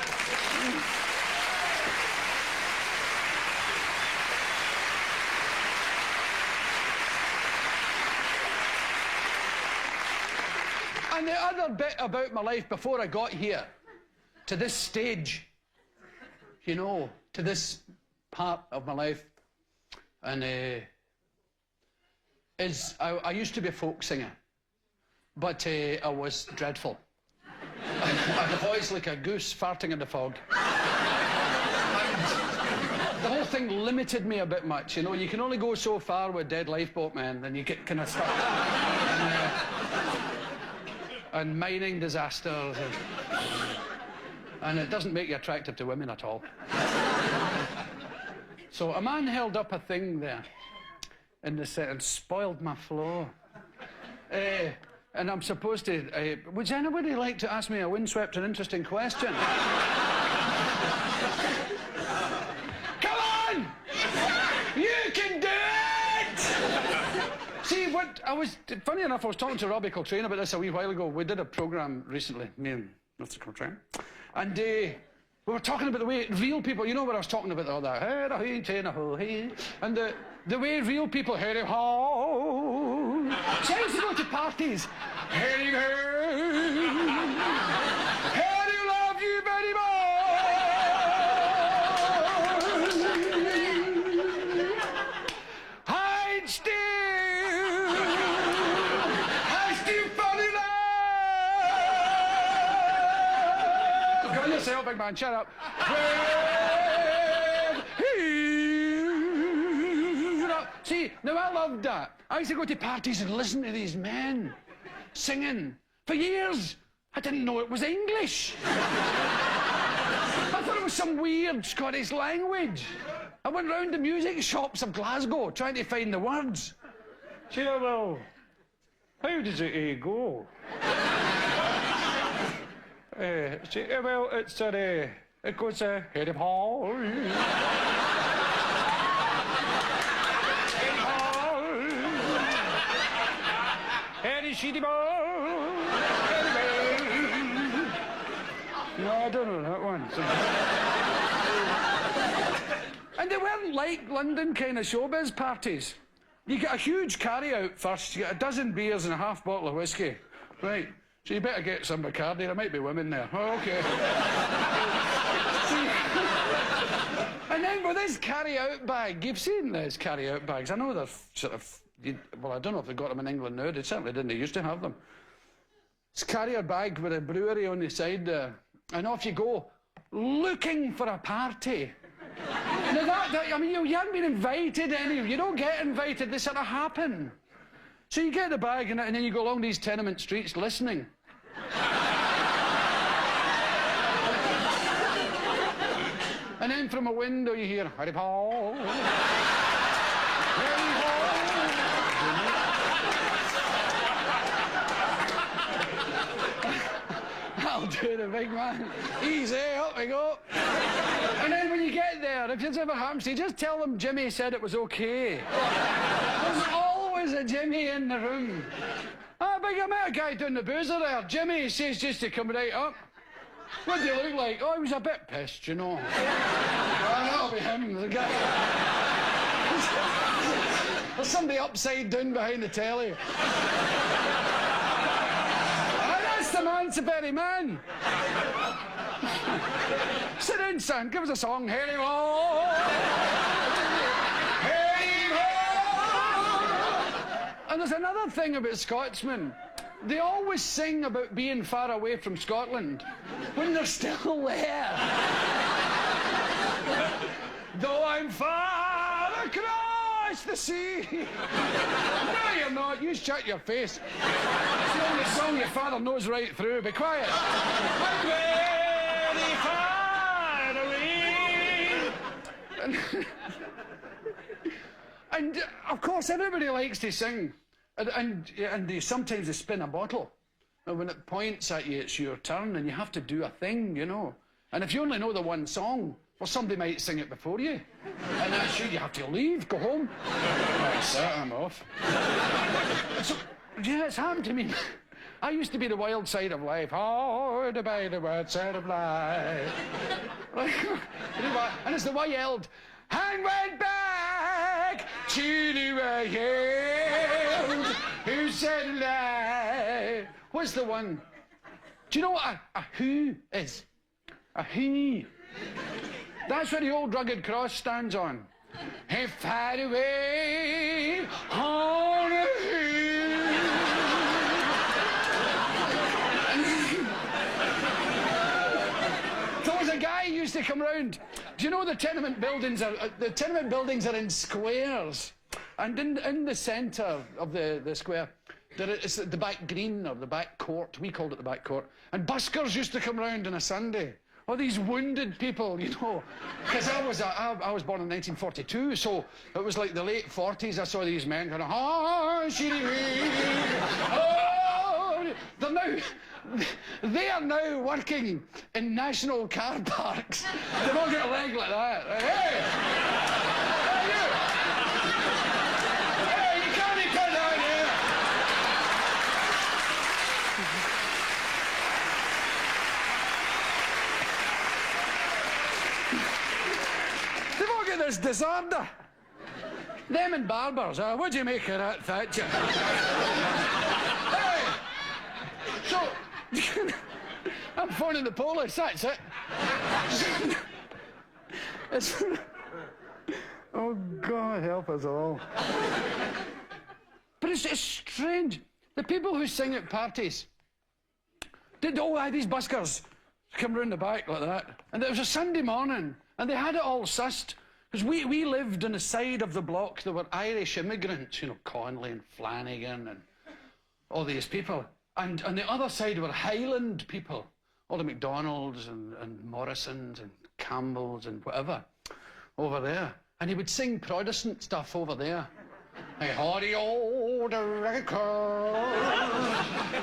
[SPEAKER 1] And the other bit about my life before I got here, to this stage, you know, to this part of my life, and is I used to be a folk singer, but I was dreadful. I had a voice like a goose farting in the fog. The whole thing limited me a bit much, you know. You can only go so far with Dead Lifeboat Man, then you get kind of stuck. And mining disasters. And it doesn't make you attractive to women at all. So a man held up a thing there in the set and spoiled my flow. And I'm supposed to... would anybody like to ask me a windswept and interesting question? Come on! You can do it! See, what I was... Funny enough, I was talking to Robbie Coltrane about this a wee while ago. We did a programme recently, me and Mr. Coltrane. And we were talking about the way real people, you know what I was talking about, all that, and the way real people, so I used to go to parties, how do you love you very much? Hide still, I still fall in love. Go yourself, big man, shut up. See, now I loved that. I used to go to parties and listen to these men singing for years. I didn't know it was English. I thought it was some weird Scottish language. I went round the music shops of Glasgow trying to find the words. Yeah, well, how does it go? Well, it's it goes head of hall. No, I don't know that one. And they weren't like London kind of showbiz parties. You get a huge carry-out first, you get a dozen beers and a half bottle of whiskey. Right, so you better get some Bacardi, there might be women there. Oh, okay. And then with this carry-out bag, you've seen these carry-out bags. I know they're sort of, well, I don't know if they got them in England now. They certainly didn't. They used to have them. It's a carrier bag with a brewery on the side there. And off you go, looking for a party. Now I mean, you haven't been invited anywhere. You don't get invited. They sort of happen. So you get the bag and then you go along these tenement streets listening. And then from a window you hear, Harry Paul. Harry Paul. I'll do the big man. Easy, up we go. And then when you get there, if this ever happens to you, just tell them Jimmy said it was okay. There's always a Jimmy in the room. I met a guy doing the boozer there. Jimmy says just to come right up. What do you look like? Oh, he was a bit pissed, you know. Well, that'll be him, the guy. There's somebody upside down behind the telly. That's the man, it's the very man. Sit down, son, give us a song. Harry Ho! Harry Ho! And there's another thing about Scotsmen. They always sing about being far away from Scotland when they're still there. Though I'm far across the sea. No, you're not. You shut your face. It's the only song your father knows right through. Be quiet. I'm very far away. And of course, everybody likes to sing. And sometimes they spin a bottle. And when it points at you, it's your turn, and you have to do a thing, you know. And if you only know the one song, well, somebody might sing it before you. And that's you have to leave, go home. That's it, I'm off. So, yeah, it's happened to me. I used to be the wild side of life. Oh, to be the wild side of life. And it's the way I yelled, and went back to the wild who said lie. What's the one? Do you know what a who is? A who. That's what the old rugged cross stands on. Hey, far away on a hill. There was a guy who used to come round. Do you know the tenement buildings are in squares, and in the centre of the square, there is the back green or the back court. We called it the back court. And buskers used to come round on a Sunday. All these wounded people, you know, because I was born in 1942, so it was like the late 40s. I saw these men going, oh, they are now working in national car parks. They've all got a leg like that. Hey! Hey, you! Hey, you can't be put down here! They've all got this disorder. Them and barbers, what do you make of that, Thatcher? Hey! So, I'm phoning the police, that's it. Oh, God help us all. But it's strange. The people who sing at parties, these buskers come round the back like that. And it was a Sunday morning, and they had it all sussed. Because we lived on the side of the block. There were Irish immigrants, you know, Connolly and Flanagan and all these people. And on the other side were Highland people, all the McDonalds and Morrisons and Campbells and whatever over there. And he would sing Protestant stuff over there. Like, howdy, old record.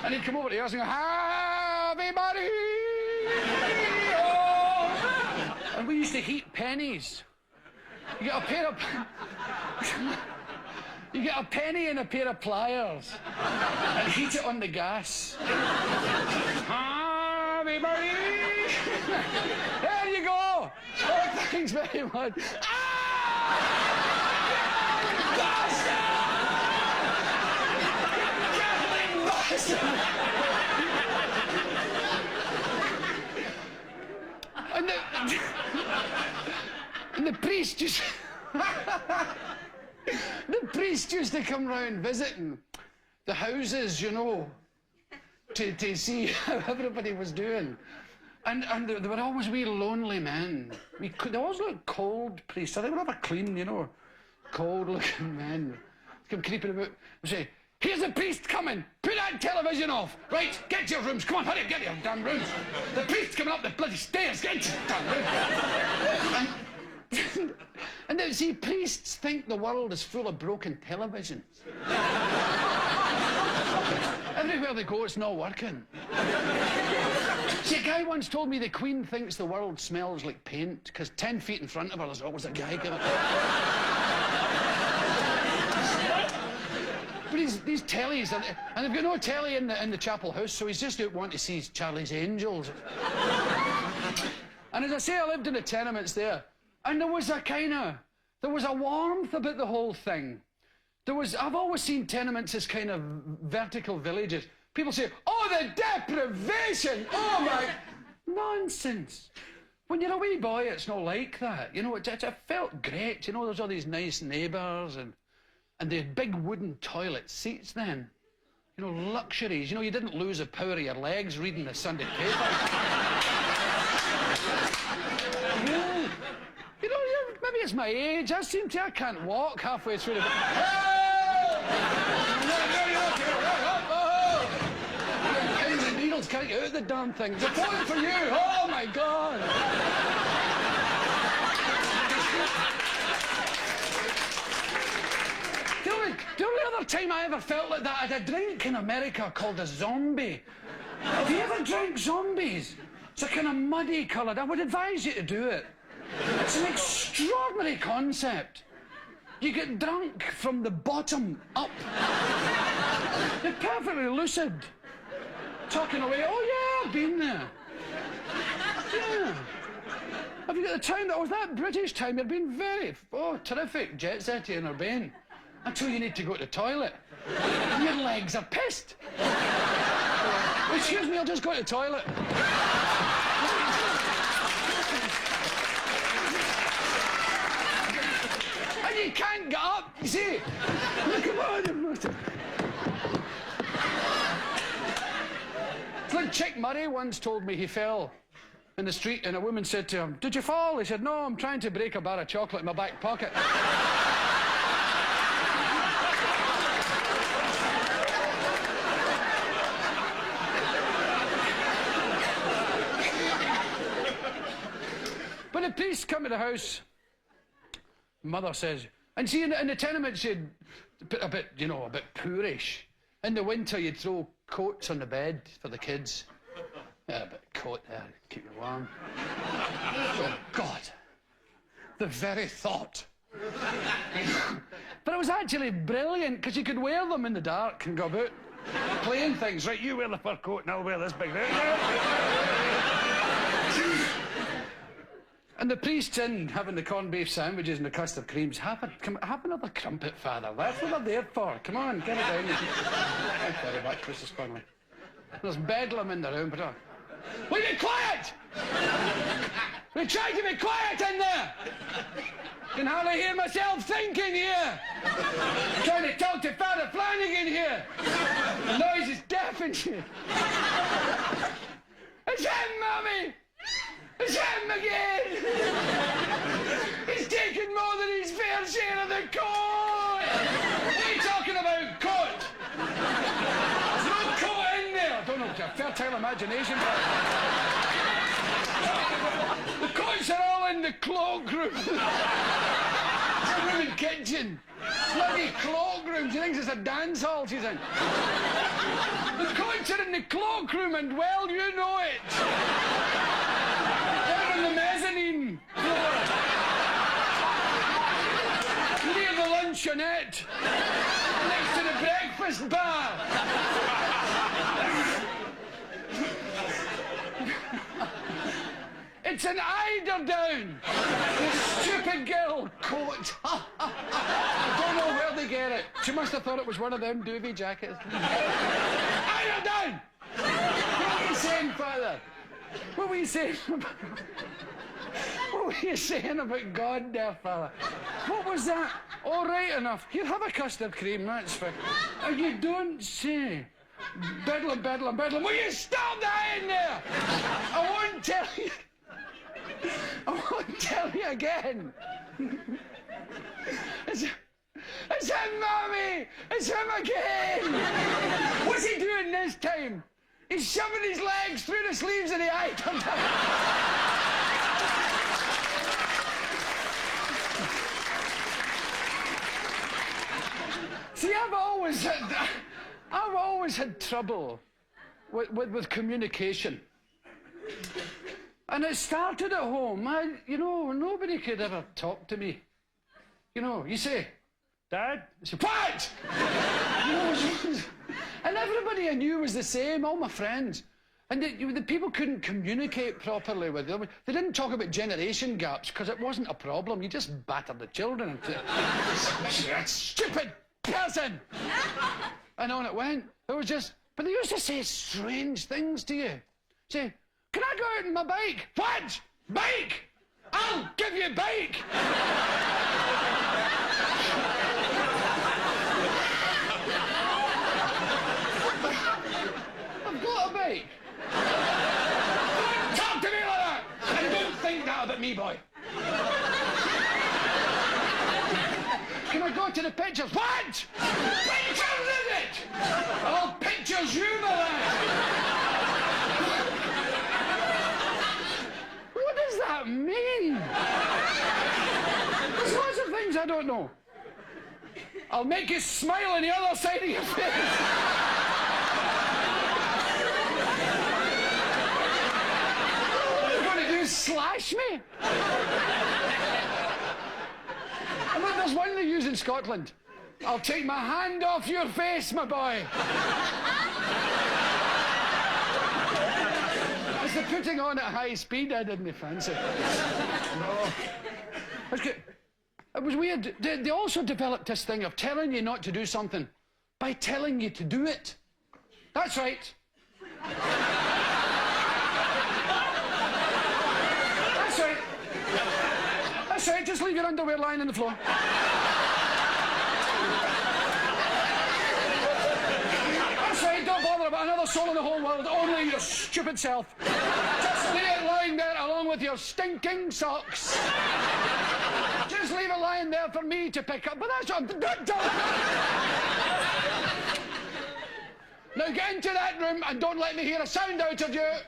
[SPEAKER 1] And he'd come over to us and go, everybody. Oh. And we used to heat pennies. You get a pair of... You get a penny and a pair of pliers and heat it on the gas. Everybody! There you go! Oh, thanks very much. And the priest just... the priest used to come round visiting the houses, you know, to see how everybody was doing. And they were always wee lonely men. They always looked cold, priests. They were never clean, you know. Cold-looking men. Come creeping about and say, here's the priest coming! Put that television off! Right, get to your rooms! Come on, hurry up, get to your damn rooms! The priest's coming up the bloody stairs! Get to your damn rooms! And now, see, priests think the world is full of broken televisions. Everywhere they go, it's not working. See, a guy once told me the Queen thinks the world smells like paint, because 10 feet in front of her, there's always a guy giving... But these tellies, and they've got no telly in the chapel house, so he's just out wanting to see Charlie's Angels. And as I say, I lived in the tenements there, and there was a warmth about the whole thing. I've always seen tenements as kind of vertical villages. People say, oh, the deprivation! Oh, my... Nonsense. When you're a wee boy, it's not like that. You know, it felt great. You know, there's all these nice neighbours and they had big wooden toilet seats then. You know, luxuries. You know, you didn't lose the power of your legs reading the Sunday paper. Yeah. You know, maybe it's my age. I can't walk halfway through the... Pins and needles can't get out the damn thing. It's a point for you. Oh, my God. The only other time I ever felt like that, I had a drink in America called a zombie. Have you ever drank zombies? It's a kind of muddy coloured. I would advise you to do it. It's an extraordinary concept. You get drunk from the bottom up. You're perfectly lucid. Talking away, oh yeah, I've been there. Yeah. Have you got the time that was that British time? You've been very, terrific, jet setty and urbane. Until you need to go to the toilet. And your legs are pissed. Excuse me, I'll just go to the toilet. And you can't get up, you see. Come on. It's like Chick Murray once told me he fell in the street and a woman said to him, did you fall? He said, no, I'm trying to break a bar of chocolate in my back pocket. When the priests come to the house, mother says, and see, in the tenements, you'd a bit poorish. In the winter, you'd throw coats on the bed for the kids. Yeah, a bit of coat there, keep you warm. Oh, God. The very thought. But it was actually brilliant, because you could wear them in the dark and go about playing things. Right, you wear the fur coat and I'll wear this big... And the priest's in having the corned beef sandwiches and the custard creams. Have another crumpet, Father. That's what they're there for. Come on, get it down. Thanks very much, Mrs. Connolly. There's bedlam in the room, but... Will you be quiet? We're trying to be quiet in there. I can hardly hear myself thinking here. I'm trying to talk to Father Flanagan here. The noise is deafening you. It's him, Mummy! It's him again! He's taken more than his fair share of the coat! What are you talking about, coat? There's no coat in there! I don't know, it's a fertile imagination, but... The coats are all in the cloakroom. It's a room and kitchen. Bloody cloakroom. She thinks it's a dance hall she's in. The coats are in the cloakroom, and well, you know it. They're on the mezzanine floor. Near the lunch kitchenette next to the breakfast bar. It's an eiderdown. You stupid girl coat. I don't know where they get it. She must have thought it was one of them doobie jackets. Eiderdown! What were you saying, Father? What were you saying about... What were you saying about God there, fella? What was that? All right enough. Here, have a custard cream, that's fine. Oh, you don't say. Bedlam, bedlam, bedlam. Will you stop that in there? I won't tell you. I won't tell you again. It's him, Mommy! It's him again! What's he doing this time? He's shoving his legs through the sleeves of the item. See, I've always had trouble with communication. And it started at home. Nobody could ever talk to me. You say, Dad? I say, what? And everybody I knew was the same, all my friends. And the people couldn't communicate properly with them. They didn't talk about generation gaps because it wasn't a problem. You just battered the children. That stupid person! And on it went. It was just... But they used to say strange things to you. Say, can I go out on my bike? What? Bike? I'll give you a bike! I've got a bike. Don't talk to me like that! And don't think that about me, boy. Can I go to the pictures? What? Pictures, is it? Oh, pictures, you, my lad. What does that mean? There's lots of things I don't know. I'll make you smile on the other side of your face. What are you going to do, slash me? I mean, there's one they use in Scotland. I'll take my hand off your face, my boy. It's the putting on at high speed I didn't fancy. No. It was weird. They also developed this thing of telling you not to do something by telling you to do it. That's right. That's right. That's right, just leave your underwear lying on the floor. That's right, don't bother about another soul in the whole world, only your stupid self. Just leave it lying there along with your stinking socks. Just leave it lying there for me to pick up, but that's what I'm... Now get into that room and don't let me hear a sound out of you.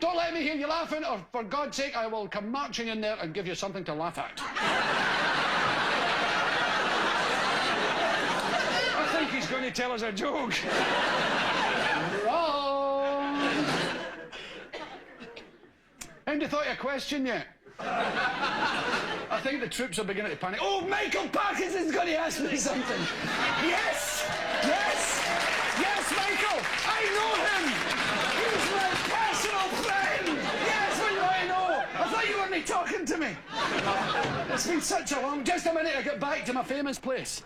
[SPEAKER 1] Don't let me hear you laughing, or for God's sake, I will come marching in there and give you something to laugh at. I think he's going to tell us a joke. Wrong. Haven't you thought of a question yet? I think the troops are beginning to panic. Oh, Michael Parkinson's going to ask me something. Yes! Yes! Yes, Michael! I know him! He's my personal friend! Yes, what do I know? I thought you weren't talking to me. It's been such a long... Just a minute, I get back to my famous place.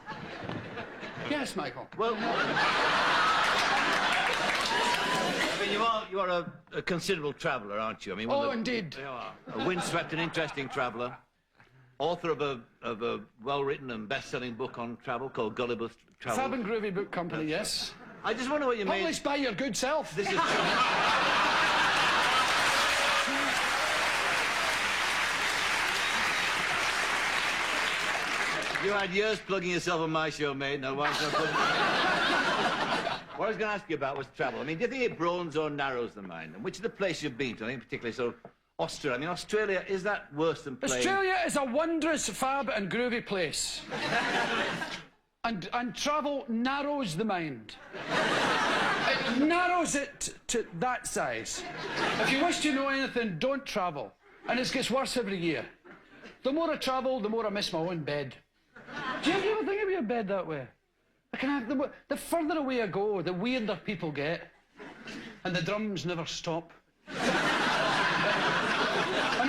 [SPEAKER 1] Yes, Michael.
[SPEAKER 2] Well... I mean, you are a considerable traveller, aren't you? I mean,
[SPEAKER 1] indeed.
[SPEAKER 2] A windswept and interesting traveller. Author of a well-written and best-selling book on travel called Gulliver's Travel.
[SPEAKER 1] Fab and Groovy Book Company, yes.
[SPEAKER 2] I just wonder what you mean.
[SPEAKER 1] Published by your good self.
[SPEAKER 2] This is... You had years plugging yourself on my show, mate. Now, why is What I was going to ask you about was travel. I mean, do you think it broadens or narrows the mind? And which of the places you've been to, I think particularly sort of Australia. I mean, Australia, is that worse than playing...
[SPEAKER 1] Australia is a wondrous, fab and groovy place. and travel narrows the mind. It narrows it to that size. If you wish to know anything, don't travel. And it gets worse every year. The more I travel, the more I miss my own bed. Do you ever think of your bed that way? The further away I go, the weirder people get. And the drums never stop. And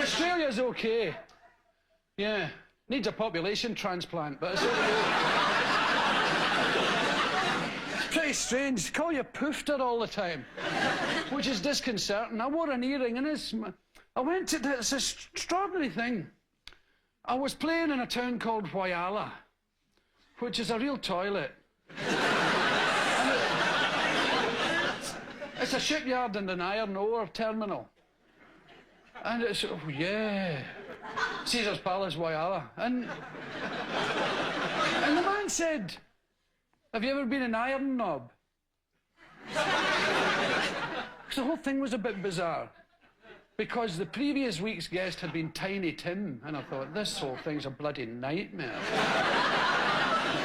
[SPEAKER 1] Australia's okay. Yeah. Needs a population transplant, but it's okay. It's pretty strange. They call you poofter all the time, which is disconcerting. I wore an earring and I went to this extraordinary thing. I was playing in a town called Whyalla, which is a real toilet. It's a shipyard and an iron ore terminal. And it's, oh yeah, Caesar's Palace, Whyalla. And the man said, have you ever been an iron knob? The whole thing was a bit bizarre. Because the previous week's guest had been Tiny Tim, and I thought, this whole thing's a bloody nightmare.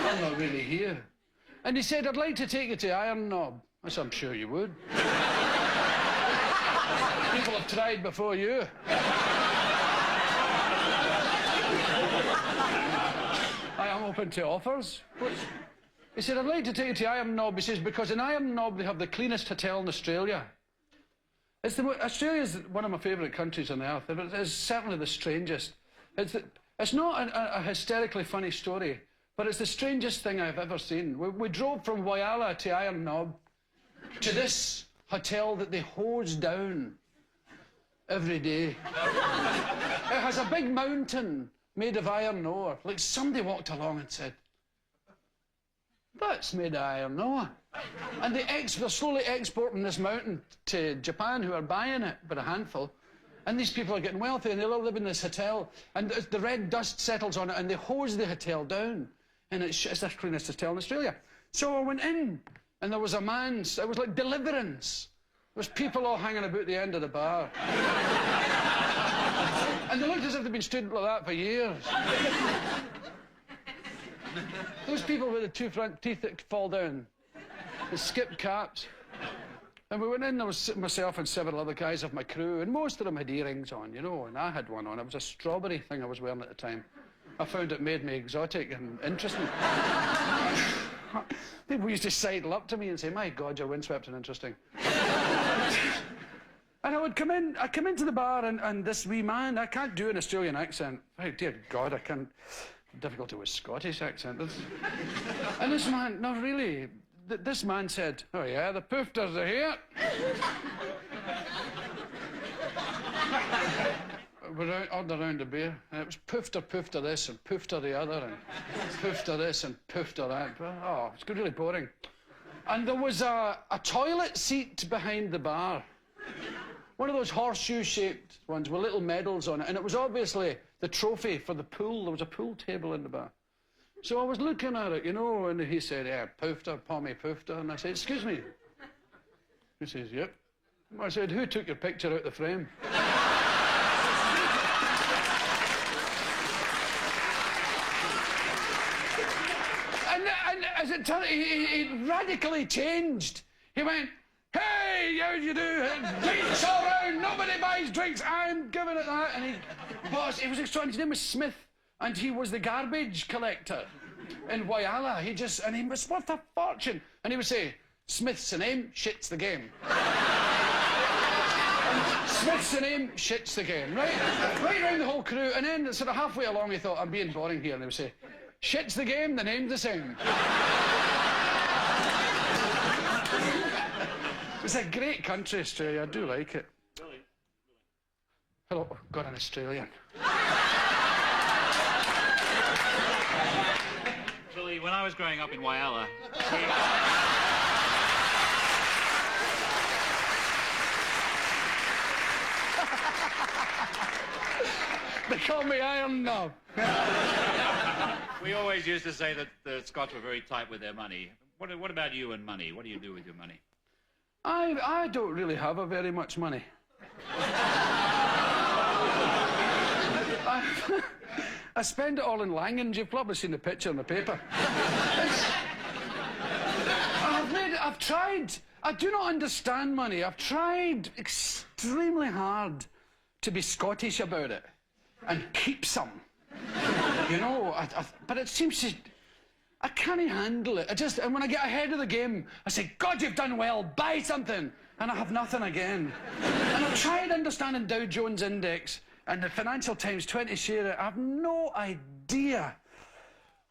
[SPEAKER 1] I'm not really here. And he said, I'd like to take you to Iron Knob. I said, I'm sure you would. People have tried before you. I am open to offers. He said, I'd like to take you to Iron Knob. He says, because in Iron Knob they have the cleanest hotel in Australia. Australia's one of my favourite countries on the earth. It's certainly the strangest. It's not a hysterically funny story, but it's the strangest thing I've ever seen. We drove from Whyalla to Iron Knob to this hotel that they hose down every day. It has a big mountain made of iron ore. Like somebody walked along and said, that's made of iron ore. And they're slowly exporting this mountain to Japan, who are buying it by a handful. And these people are getting wealthy, and they live in this hotel, and the red dust settles on it, and they hose the hotel down. And it's the cleanest hotel in Australia. So I went in, and there was a man, it was like Deliverance. There was people all hanging about the end of the bar. And they looked as if they'd been stood like that for years. Those people with the two front teeth that fall down, they skipped caps. And we went in, there was myself and several other guys of my crew, and most of them had earrings on, you know, and I had one on. It was a strawberry thing I was wearing at the time. I found it made me exotic and interesting. People used to sidle up to me and say, my God, you're windswept and interesting. And I would come into the bar, and this wee man, I can't do an Australian accent. Oh, dear God, I can't. Difficulty with Scottish accent. And this man, no, really, this man said, oh yeah, the poofters are here. We're on the round of beer. And it was poofter this, and poofter the other, and poofter this, and poofter that. Oh, it's really boring. And there was a toilet seat behind the bar. One of those horseshoe-shaped ones with little medals on it. And it was obviously the trophy for the pool. There was a pool table in the bar. So I was looking at it, you know, and he said, yeah, poofter, pommy poofter. And I said, excuse me. He says, yep. I said, who took your picture out the frame? and as it turned out, he radically changed. He went, hey, how do you do? Drinks all round, nobody buys drinks, I'm giving it that. And it was extraordinary. His name was Smith, and he was the garbage collector in Whyalla. He was worth a fortune. And he would say, Smith's the name, shit's the game. Smith's the name, shit's the game, right? Right around the whole crew, and then sort of halfway along he thought, I'm being boring here, and he would say, shit's the game, the name's the same. It's a great country, Australia. I do like it. Really? Hello. Oh, God, an Australian.
[SPEAKER 3] Actually, when I was growing up in Whyalla,
[SPEAKER 1] They call me Iron Knob.
[SPEAKER 3] we always used to say that the Scots were very tight with their money. What about you and money? What do you do with your money?
[SPEAKER 1] I don't really have very much money. I spend it all in Langans. You've probably seen the picture in the paper. I've tried. I do not understand money. I've tried extremely hard to be Scottish about it and keep some. You know, but it seems to... I can't handle it. And when I get ahead of the game, I say, God, you've done well, buy something. And I have nothing again. And I've tried understanding Dow Jones Index and the Financial Times 20 share it. I have no idea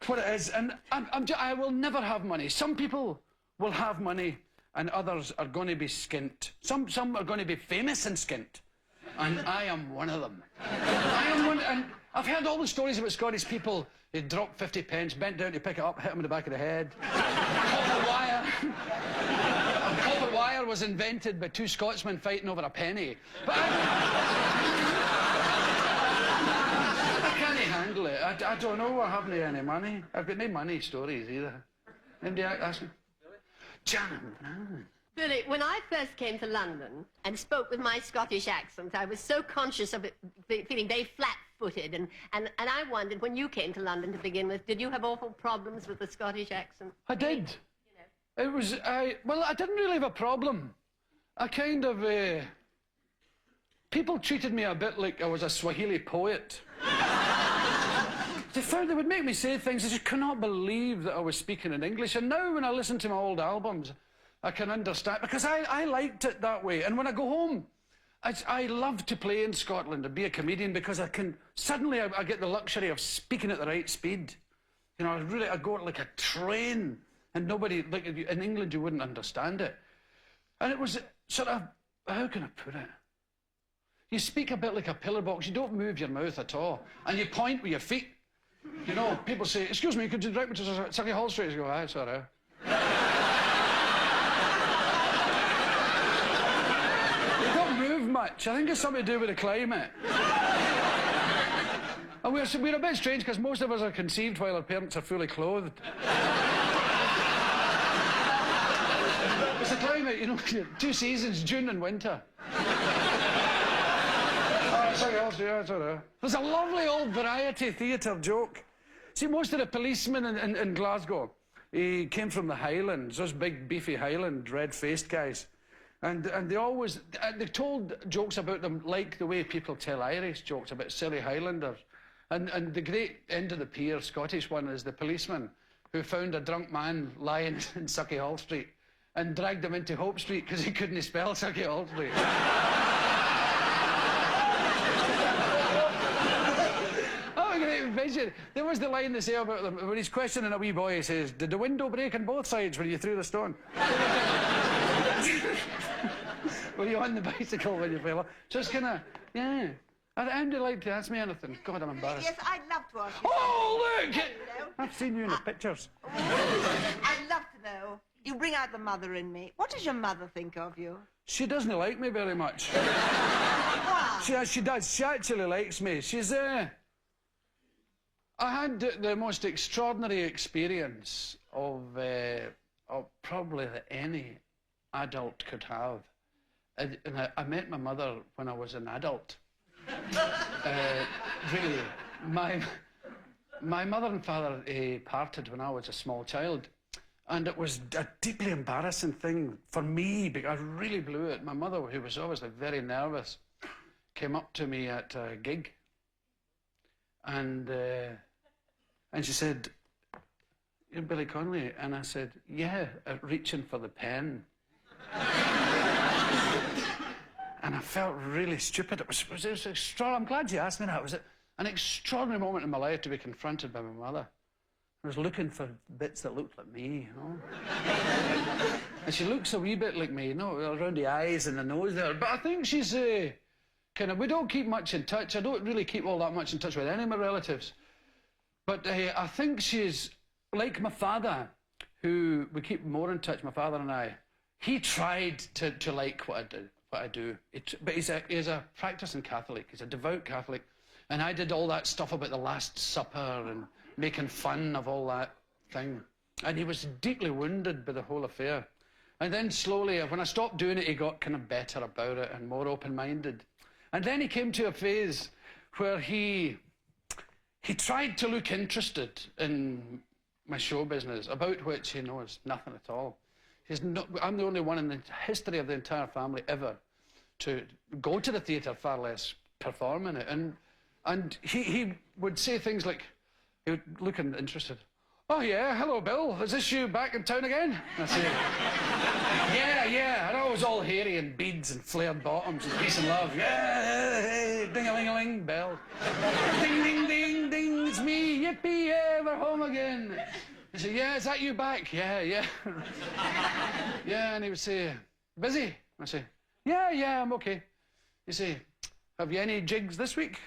[SPEAKER 1] what it is. And I will never have money. Some people will have money and others are going to be skint. Some are going to be famous and skint. And I am one of them. And I've heard all the stories about Scottish people who dropped 50 pence, bent down to pick it up, hit him in the back of the head. Copper wire. Copper wire was invented by two Scotsmen fighting over a penny. But I can't handle it. I don't know. I haven't any money. I've got no money stories either. Anybody ask me? John.
[SPEAKER 4] Billy, when I first came to London and spoke with my Scottish accent, I was so conscious of it feeling very flat-footed, and I wondered, when you came to London to begin with, did you have awful problems with the Scottish accent?
[SPEAKER 1] I did. You know. Well, I didn't really have a problem. I kind of, people treated me a bit like I was a Swahili poet. They would make me say things, I just could not believe that I was speaking in English, and now when I listen to my old albums, I can understand, because I liked it that way. And when I go home, I love to play in Scotland and be a comedian because suddenly I get the luxury of speaking at the right speed. You know, I go like a train and nobody, like in England you wouldn't understand it. And it was sort of, how can I put it? You speak a bit like a pillar box, you don't move your mouth at all. And you point with your feet. You know, people say, excuse me, could you direct me to Sucky Hall Street? You go, aye, sorry. Much. I think it's something to do with the climate. And we're a bit strange because most of us are conceived while our parents are fully clothed. It's the climate, you know, 2 seasons, June and winter. There's a lovely old variety theatre joke. See, most of the policemen in Glasgow, he came from the Highlands, those big beefy Highland red-faced guys. And they told jokes about them like the way people tell Irish jokes about silly Highlanders. And the great end of the pier Scottish one is the policeman who found a drunk man lying in Sucky Hall Street and dragged him into Hope Street because he couldn't spell Sucky Hall Street. Oh, a great invention. There was the line they say about them when he's questioning a wee boy, he says, did the window break on both sides when you threw the stone? Were you on the bicycle when you fell off? Just kind of, yeah. Would you like to ask me anything? God, I'm embarrassed.
[SPEAKER 5] Yes, I'd love to ask you.
[SPEAKER 1] Oh, look!
[SPEAKER 5] Hello?
[SPEAKER 1] I've seen you in the pictures.
[SPEAKER 5] I'd love to know. You bring out the mother in me. What does your mother think of you?
[SPEAKER 1] She doesn't like me very much.
[SPEAKER 5] Why?
[SPEAKER 1] She does. She actually likes me. She's, I had the most extraordinary experience of probably that any adult could have. And I met my mother when I was an adult. Really. My mother and father parted when I was a small child. And it was a deeply embarrassing thing for me because I really blew it. My mother, who was obviously very nervous, came up to me at a gig. And she said, "You're Billy Connolly?" And I said, "Yeah," reaching for the pen. And I felt really stupid. It was extraordinary. I'm glad you asked me that. It was an extraordinary moment in my life to be confronted by my mother. I was looking for bits that looked like me, you know. And she looks a wee bit like me, you know, around the eyes and the nose there. But I think she's kind of, we don't keep much in touch. I don't really keep all that much in touch with any of my relatives. But I think she's like my father, who we keep more in touch, my father and I. He tried to like what I do. But he's a practicing Catholic. He's a devout Catholic. And I did all that stuff about the Last Supper and making fun of all that thing. And he was deeply wounded by the whole affair. And then slowly, when I stopped doing it, he got kind of better about it and more open-minded. And then he came to a phase where he tried to look interested in my show business, about which he knows nothing at all. I'm the only one in the history of the entire family ever to go to the theatre, far less perform in it. And he would say things like, he would look interested. Oh, yeah, hello, Bill. Is this you back in town again? I say, yeah. And I was all hairy and beads and flared bottoms and peace and love. Yeah, hey, ding-a-ling-a-ling, bell. Ding, ding, ding, ding, it's me, yippee, yeah, we're home again. I say, yeah, is that you back? Yeah. Yeah, and he would say, busy? I say, yeah, I'm okay. You say, have you any jigs this week?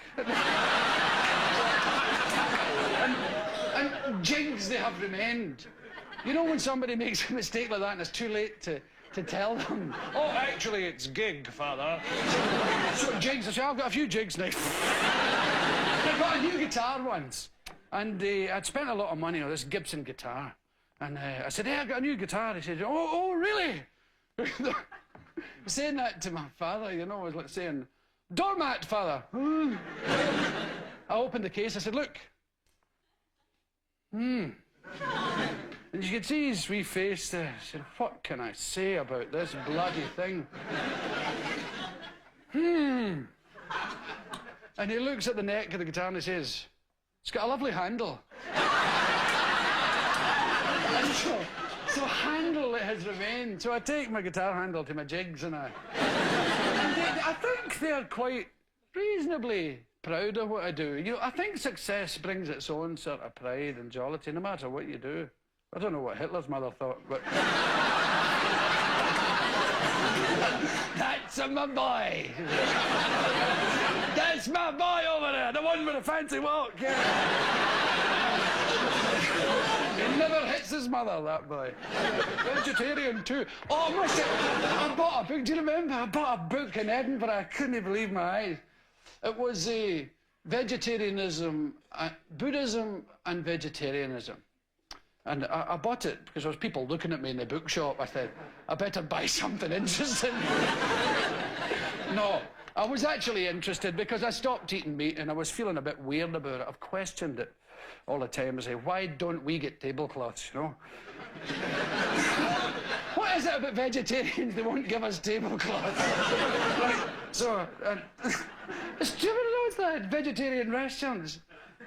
[SPEAKER 1] And jigs, they have remained. You know when somebody makes a mistake like that and it's too late to tell them? Oh, actually, it's gig, Father. So jigs, I say, I've got a few jigs now. I got a new guitar once. And I'd spent a lot of money on this Gibson guitar. And I said, hey, I've got a new guitar. He said, oh really? Saying that to my father, you know, was like saying, doormat, Father. I opened the case, I said, look. And you could see his wee face there. I said, what can I say about this bloody thing? And he looks at the neck of the guitar and he says, it's got a lovely handle. And so handle it has remained. So I take my guitar handle to my jigs and I think they're quite reasonably proud of what I do. You know, I think success brings its own sort of pride and jollity, no matter what you do. I don't know what Hitler's mother thought, but... That's my boy. That's my boy over there, the one with the fancy walk. Yeah. He never hits his mother, that boy. Vegetarian too. Oh, I bought a book. Do you remember? I bought a book in Edinburgh. I couldn't believe my eyes. It was vegetarianism, Buddhism and vegetarianism. And I bought it because there was people looking at me in the bookshop. I said, I better buy something interesting. No, I was actually interested because I stopped eating meat and I was feeling a bit weird about it. I've questioned it all the time. I say, why don't we get tablecloths, you know? What is it about vegetarians? They won't give us tablecloths. Right, so, do you ever notice that vegetarian restaurants?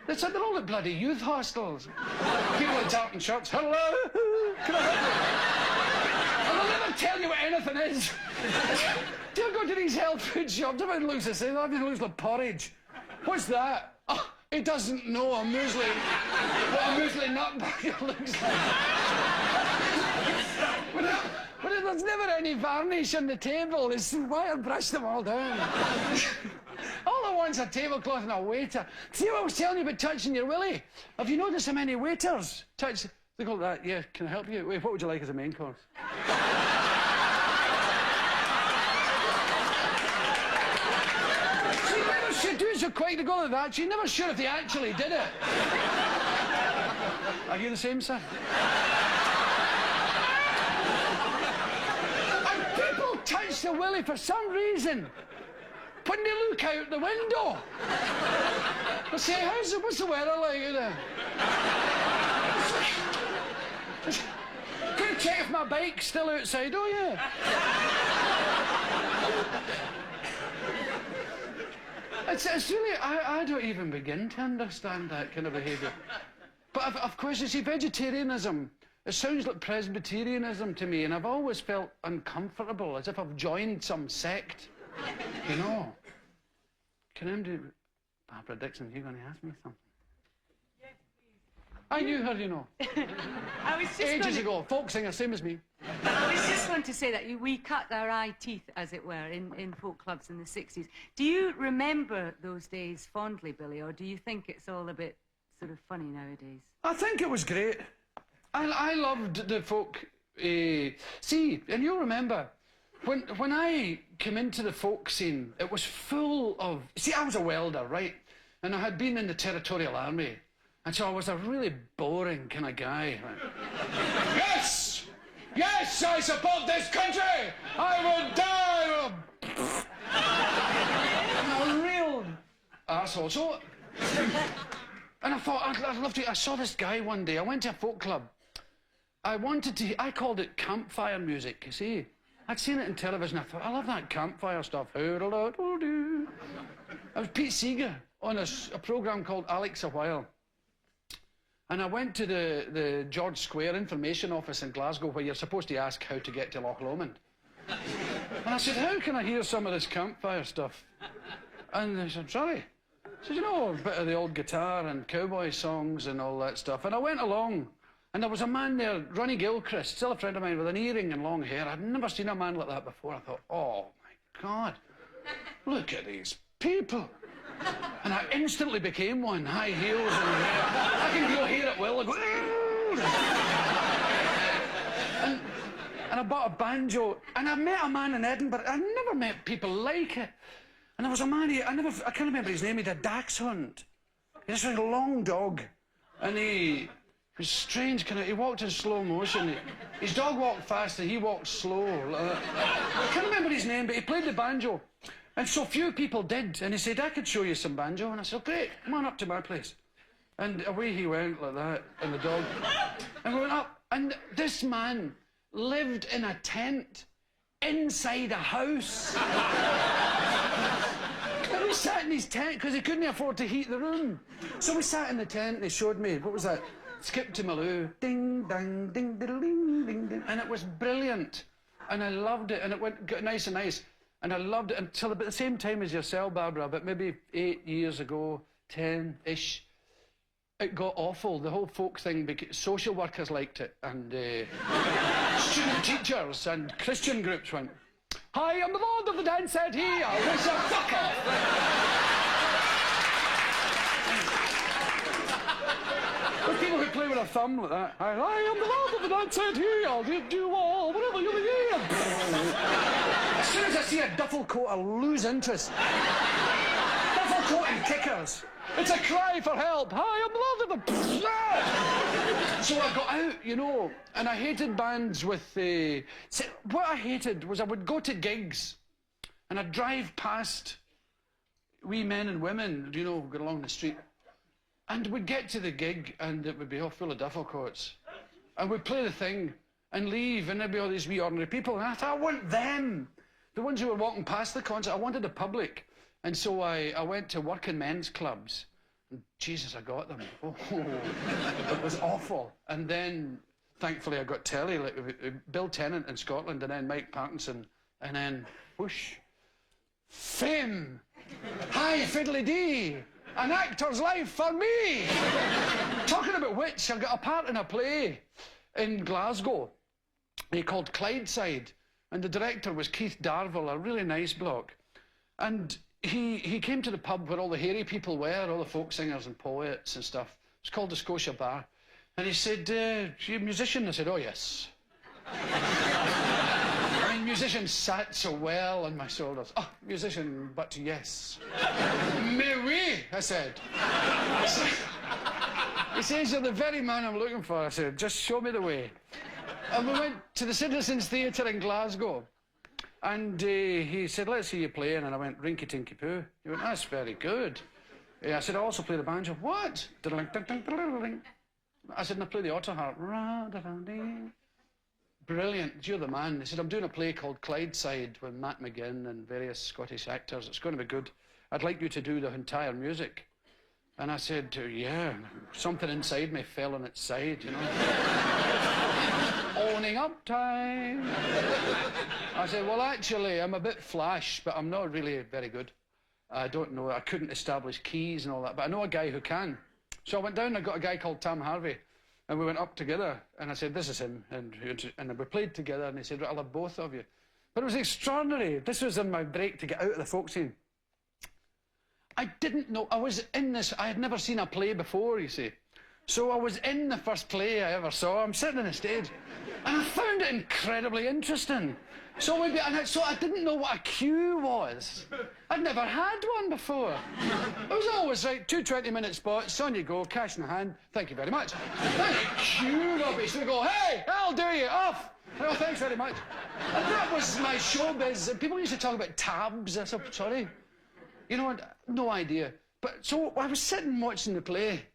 [SPEAKER 1] They're all at bloody youth hostels. People in tartan shirts. Hello, can I help you? And they'll never tell you what anything is. Do you go to these health food shops? Everything looks the same. Everything looks like porridge. What's that? Oh, he doesn't know a muesli. What a muesli nut bucket looks like. But there's never any varnish on the table. It's why I brush them all down. All I want's a tablecloth and a waiter. See what I was telling you about touching your willy? Have you noticed how many waiters touch... They go like that, yeah, can I help you? Wait, what would you like as a main course? She never should do so quick to go like that. She's never sure if they actually did it. Are you the same, sir? And people touch the willy for some reason. When they look out the window, they say, what's the weather like out there? Couldn't check if my bike's still outside, oh yeah. It's really, I don't even begin to understand that kind of behaviour. But of course, you see, vegetarianism, it sounds like Presbyterianism to me, and I've always felt uncomfortable, as if I've joined some sect. You know, can I do... Barbara Dixon, you're going to ask me something? Yes, please. I knew her, you know.
[SPEAKER 6] I was just
[SPEAKER 1] ages ago, folk singer, same as me.
[SPEAKER 6] I was just going to say that we cut our eye teeth, as it were, in folk clubs in the 60s. Do you remember those days fondly, Billy, or do you think it's all a bit sort of funny nowadays?
[SPEAKER 1] I think it was great. I loved the folk... See, and you'll remember... When I came into the folk scene, it was full of... See, I was a welder, right? And I had been in the Territorial Army. And so I was a really boring kind of guy. Yes! Yes, I support this country! I would die! I'm a real arsehole. So... And I thought, I'd love to... I saw this guy one day. I went to a folk club. I called it campfire music, you see? I'd seen it in television. I thought, I love that campfire stuff. It was Pete Seeger on a programme called Alex a While. And I went to the George Square information office in Glasgow where you're supposed to ask how to get to Loch Lomond. And I said, how can I hear some of this campfire stuff? And they said, sorry. I said, you know, a bit of the old guitar and cowboy songs and all that stuff. And I went along, and there was a man there, Ronnie Gilchrist, still a friend of mine, with an earring and long hair. I'd never seen a man like that before. I thought, oh, my God, look at these people. And I instantly became one, high heels and hair. I can grow hair at will. I go, and I bought a banjo, and I met a man in Edinburgh. I never met people like it. And there was a man, I can't remember his name, he had a dachshund. He had this long dog, and he was strange, he walked in slow motion. His dog walked fast, and he walked slow. I can't remember his name, but he played the banjo. And so few people did, and he said, I could show you some banjo. And I said, great, come on up to my place. And away he went like that, and the dog. And we went up, and this man lived in a tent inside a house. And we sat in his tent because he couldn't afford to heat the room. So we sat in the tent and he showed me, what was that? Skip to Maloo. Ding, dang, ding, diddle, ding, ding, ding. And it was brilliant. And I loved it. And it got nice and nice. And I loved it until about the same time as yourself, Barbara, but maybe 8 years ago, 10-ish. It got awful. The whole folk thing, social workers liked it, and student teachers and Christian groups went, hi, I'm the Lord of the Dance Set here. Wish a fuck off. There's people who play with a thumb like that. Hi, I'm the Lord of the Dance Set here. I'll give you all whatever you need. As soon as I see a duffel coat, I lose interest. Duffel coat and kickers. It's a cry for help. Hi, I'm the Lord of the... So I got out, you know, and I hated bands with... what I hated was I would go to gigs and I'd drive past wee men and women, you know, going along the street, and we'd get to the gig and it would be all full of duffel coats. And we'd play the thing and leave, and there'd be all these wee ordinary people, and I thought, I want them. The ones who were walking past the concert, I wanted the public. And so I went to working men's clubs. And Jesus, I got them. Oh, it was awful. And then, thankfully, I got telly, like Bill Tennant in Scotland, and then Mike Parkinson, and then, whoosh, fame. Hi, fiddly-dee. An actor's life for me. Talking about which, I got a part in a play in Glasgow called Clydeside. And the director was Keith Darvill, a really nice bloke. And he came to the pub where all the hairy people were, all the folk singers and poets and stuff. It's called the Scotia Bar. And he said, you a musician? I said, oh, yes. I mean, musicians sat so well on my shoulders. Oh, musician, but yes. Mais oui, I said. He says, you're the very man I'm looking for. I said, just show me the way. And we went to the Citizens Theatre in Glasgow. And he said, let's see you playing. And I went, rinky tinky poo. He went, that's very good. I said, I also play the banjo. What? I said, and I play the auto harp. Brilliant, you're the man. He said, I'm doing a play called Clydeside with Matt McGinn and various Scottish actors. It's going to be good. I'd like you to do the entire music. And I said, yeah. Something inside me fell on its side, you know. Owning up time. I said, well, actually, I'm a bit flash, but I'm not really very good. I don't know, I couldn't establish keys and all that, but I know a guy who can. So I went down and I got a guy called Tam Harvey, and we went up together, and I said, this is him, and we played together, and he said, I'll have both of you. But it was extraordinary. This was in my break to get out of the folk scene. I didn't know, I was in this, I had never seen a play before, you see. So I was in the first play I ever saw. I'm sitting on the stage, and I found it incredibly interesting. So I didn't know what a cue was. I'd never had one before. It was always like 2 20-minute spots, on you go, cash in the hand, thank you very much. Then cue rubbish, they go, hey, I'll do you, off. Oh, thanks very much. And that was my showbiz. And people used to talk about tabs. I said, sorry. You know, no idea. But so I was sitting watching the play.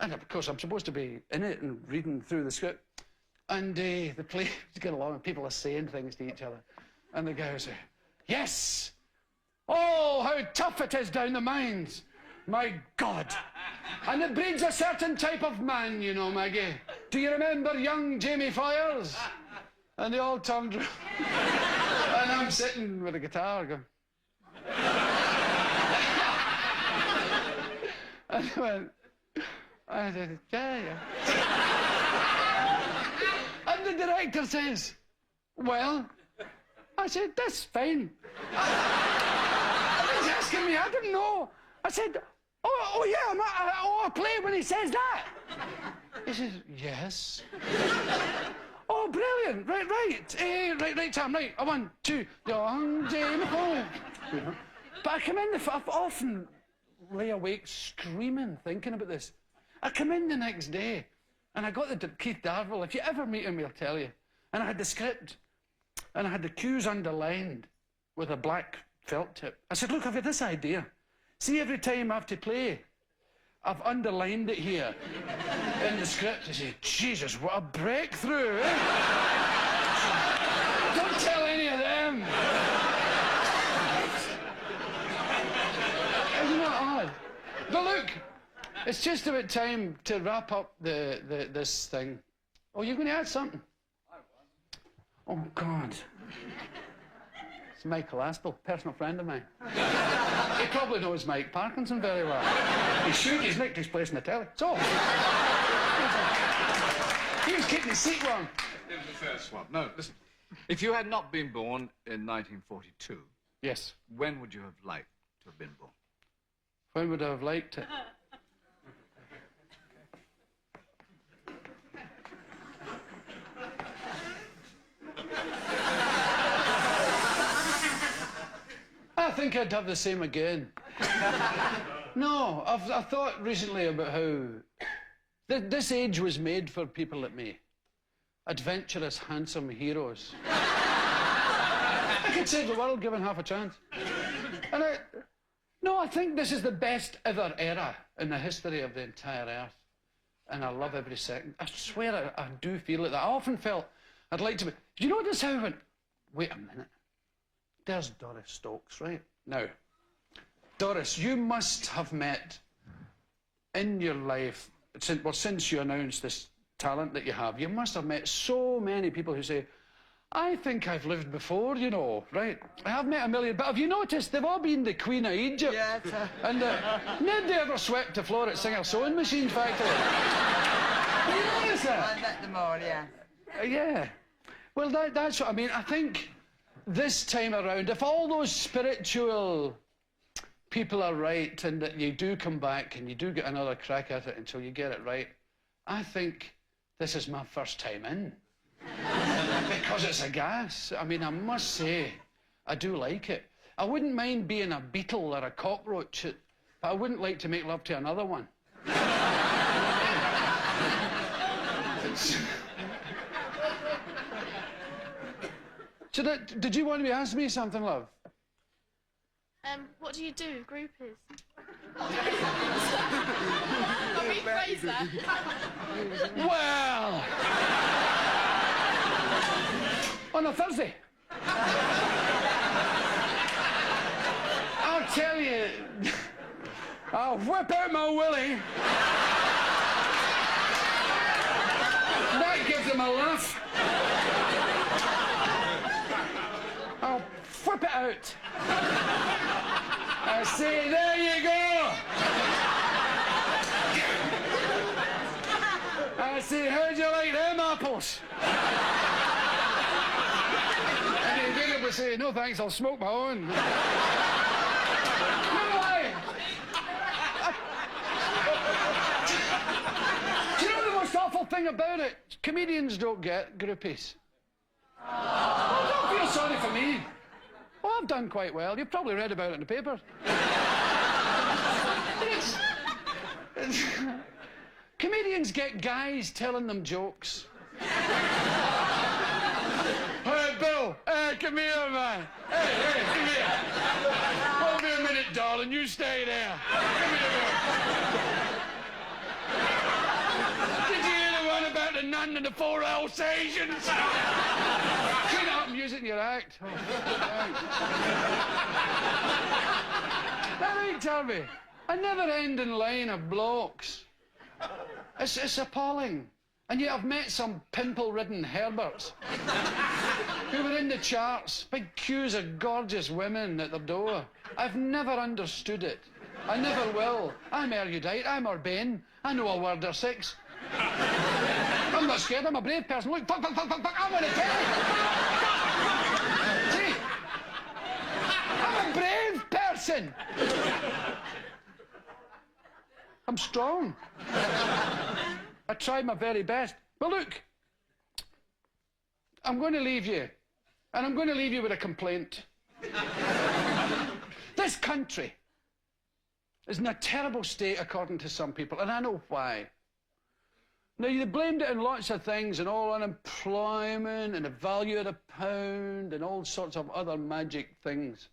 [SPEAKER 1] And of course, I'm supposed to be in it and reading through the script. And the play was going along and people are saying things to each other. And the guy was saying, yes! Oh, how tough it is down the mines! My God! And it breeds a certain type of man, you know, Maggie. Do you remember young Jamie Fyers? And they all turned round. And I'm sitting with a guitar going... And I went... I said, yeah. And the director says, well... I said, that's fine. He's asking me, I didn't know. I said, oh yeah, I play when he says that. He says, yes. Oh, brilliant, right, Tom, right, 1, 2, young Jamie Fyers. But I come in, I often lay awake screaming, thinking about this. I come in the next day, and I got the Keith Darville, if you ever meet him, he'll tell you. And I had the script. And I had the cues underlined with a black felt tip. I said, look, I've got this idea. See, every time I have to play, I've underlined it here in the script. He said, Jesus, what a breakthrough, eh? Don't tell any of them. Isn't that odd? But look, it's just about time to wrap up this thing. Oh, you're going to add something? Oh, God. It's Michael Aspel, personal friend of mine. He probably knows Mike Parkinson very well. He should, he's nicked his place in the telly. So, he was keeping his seat warm.
[SPEAKER 7] It was the first one. No, listen. If you had not been born in 1942...
[SPEAKER 1] Yes.
[SPEAKER 7] When would you have liked to have been born?
[SPEAKER 1] When would I have liked it? I think I'd have the same again. No, I've thought recently about how this age was made for people like me. Adventurous, handsome heroes. I could save the world given half a chance. And I think this is the best ever era in the history of the entire earth. And I love every second. I swear I do feel it. I often felt I'd like to be... Do you notice how I went, wait a minute. There's Doris Stokes, right? Now, Doris, you must have met in your life, since you announced this talent that you have, you must have met so many people who say, I think I've lived before, you know, right? I have met a million, but have you noticed they've all been the Queen of Egypt?
[SPEAKER 5] Yes.
[SPEAKER 1] And nobody ever swept the floor at Singer Sewing Machine Factory. Have you noticed that?
[SPEAKER 5] I met them all, yeah.
[SPEAKER 1] Yeah. Well, that's what I mean. I think this time around, if all those spiritual people are right and that you do come back and you do get another crack at it until you get it right, I think this is my first time in. Because it's a gas. I mean, I must say, I do like it. I wouldn't mind being a beetle or a cockroach, but I wouldn't like to make love to another one. Did you want to be asking me something, love?
[SPEAKER 8] What do you do, groupies? Rephrase that.
[SPEAKER 1] Well... on a Thursday. I'll tell you, I'll whip out my willy. That gives them a laugh. I'll whip it out. I say, there you go. I say, how'd you like them apples? And he did it, say, no thanks, I'll smoke my own. No way. Do you know the most awful thing about it? Comedians don't get groupies. Oh, don't feel sorry for me. Well, I've done quite well. You've probably read about it in the paper. Comedians get guys telling them jokes. Hey, Bill. Hey, come here, man. Hey, come here. Hold me a minute, darling. You stay there. Come here, Bill. Did you hear the one about the nun and the 4 Alsatians? Shut up and use it in your act. Oh, now, tell me, A never-ending line of blokes. It's appalling. And yet I've met some pimple-ridden Herberts who were in the charts, big queues of gorgeous women at their door. I've never understood it. I never will. I'm erudite, I'm urbane, I know a word or six. I'm not scared, I'm a brave person. Look, fuck, I'm on a telly. See? I'm a brave person. I'm strong. I tried my very best. But look, I'm going to leave you. And I'm going to leave you with a complaint. This country is in a terrible state, according to some people, and I know why. Now, you blamed it on lots of things, and all unemployment, and the value of the pound, and all sorts of other magic things.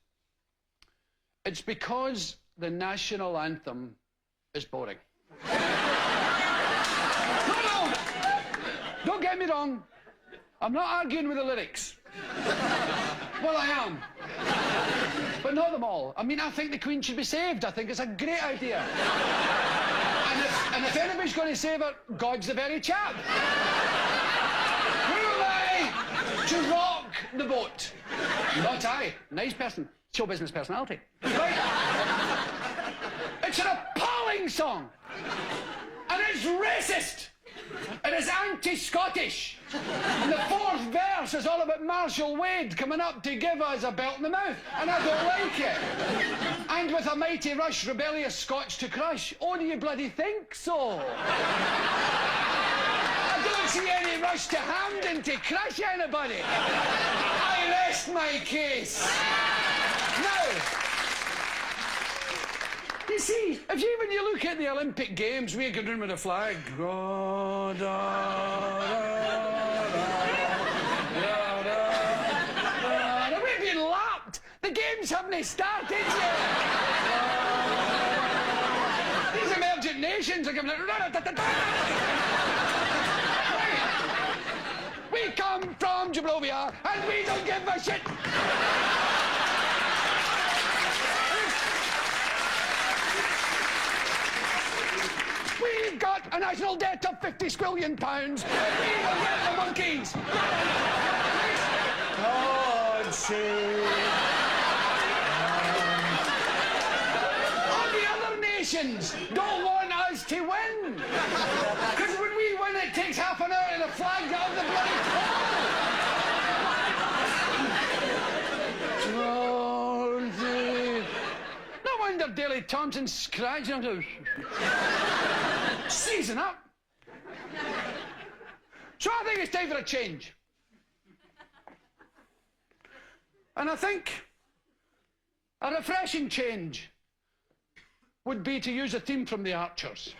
[SPEAKER 1] It's because the national anthem is boring. No! Don't get me wrong. I'm not arguing with the lyrics. Well, I am. But not them all. I mean, I think the Queen should be saved. I think it's a great idea. And if anybody's going to save her, God's the very chap. Who am I to rock the boat? Not I. Nice person. Show business personality. Right? It's an appalling song. And it's racist. And it's anti-Scottish. And the fourth verse is all about Marshall Wade coming up to give us a belt in the mouth. And I don't like it. And with a mighty rush, rebellious Scots to crush. Oh, do you bloody think so? I don't see any rush to Hampden to crush anybody. I rest my case. Now, you see, when you look at the Olympic Games, we can run with a flag. Da, da, da, da, da. We've been lapped. The games haven't started yet. These emergent nations are coming out. We come from Gibraltar and we don't give a shit. We've got a national debt of £50 squillion. We will get the monkeys. God save. All the other nations don't want us to win. Because when we win, it takes half an hour and a flag out of the bloody God save. No wonder Daley Thompson's scratching himself. Season up. So I think it's time for a change. And I think a refreshing change would be to use a theme from The Archers.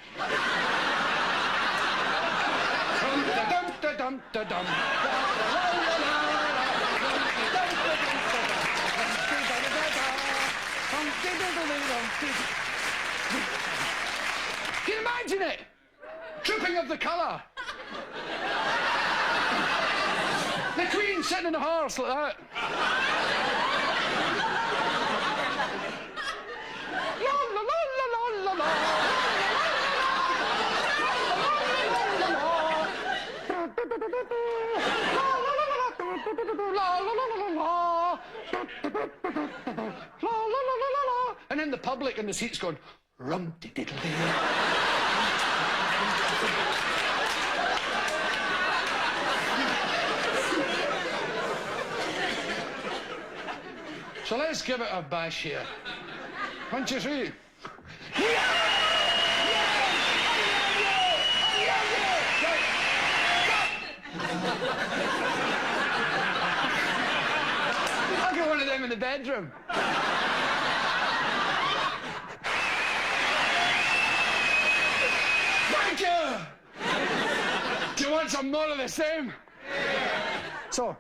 [SPEAKER 1] Can you imagine it? Trooping of the colour. The Queen sitting in a horse like that. La la la la la la la. And then the public in the seats going, rum-de-diddle-dee. So let's give it a bash here. 1, 2, 3. I'll get one of them in the bedroom. Thank you! Do you want some more of the same? So.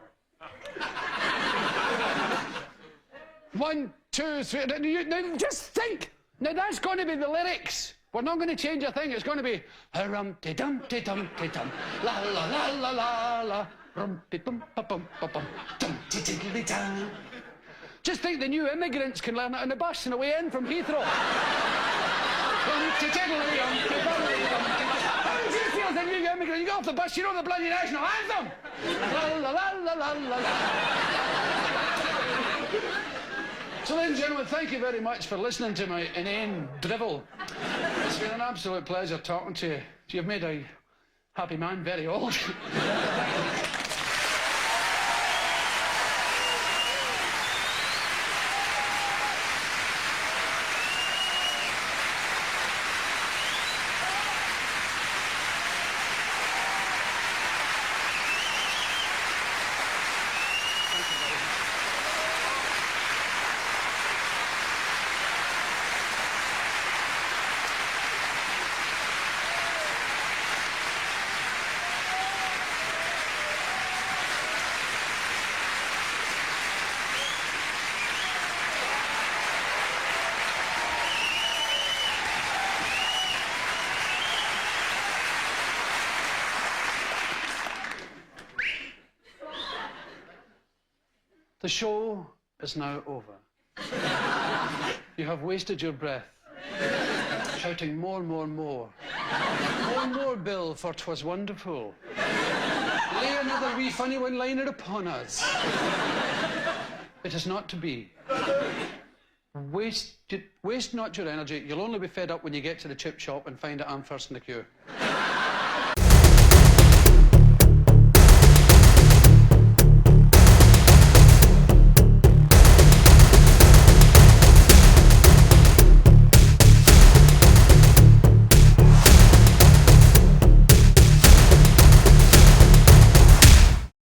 [SPEAKER 1] 1, 2, 3. Now just think. Now that's going to be the lyrics. We're not going to change a thing. It's going to be rum-ti-dum-ti-dum-ti-dum, la la la la la la, rum-ti-dum-pa-bum-pa-bum, dum-ti-diddly-dum. Just think the new immigrants can learn it on the bus on the way in from Heathrow. How did you feel then you immigrant? You got off the bus, you know the bloody national anthem. La la la la la la la. So, ladies and gentlemen, thank you very much for listening to my inane drivel. It's been an absolute pleasure talking to you. You've made a happy man very old. The show is now over. You have wasted your breath, shouting more, more, more. More, more, Bill, for 'twas wonderful. Lay another wee funny one-liner upon us. It is not to be. Waste not your energy. You'll only be fed up when you get to the chip shop and find out I'm first in the queue.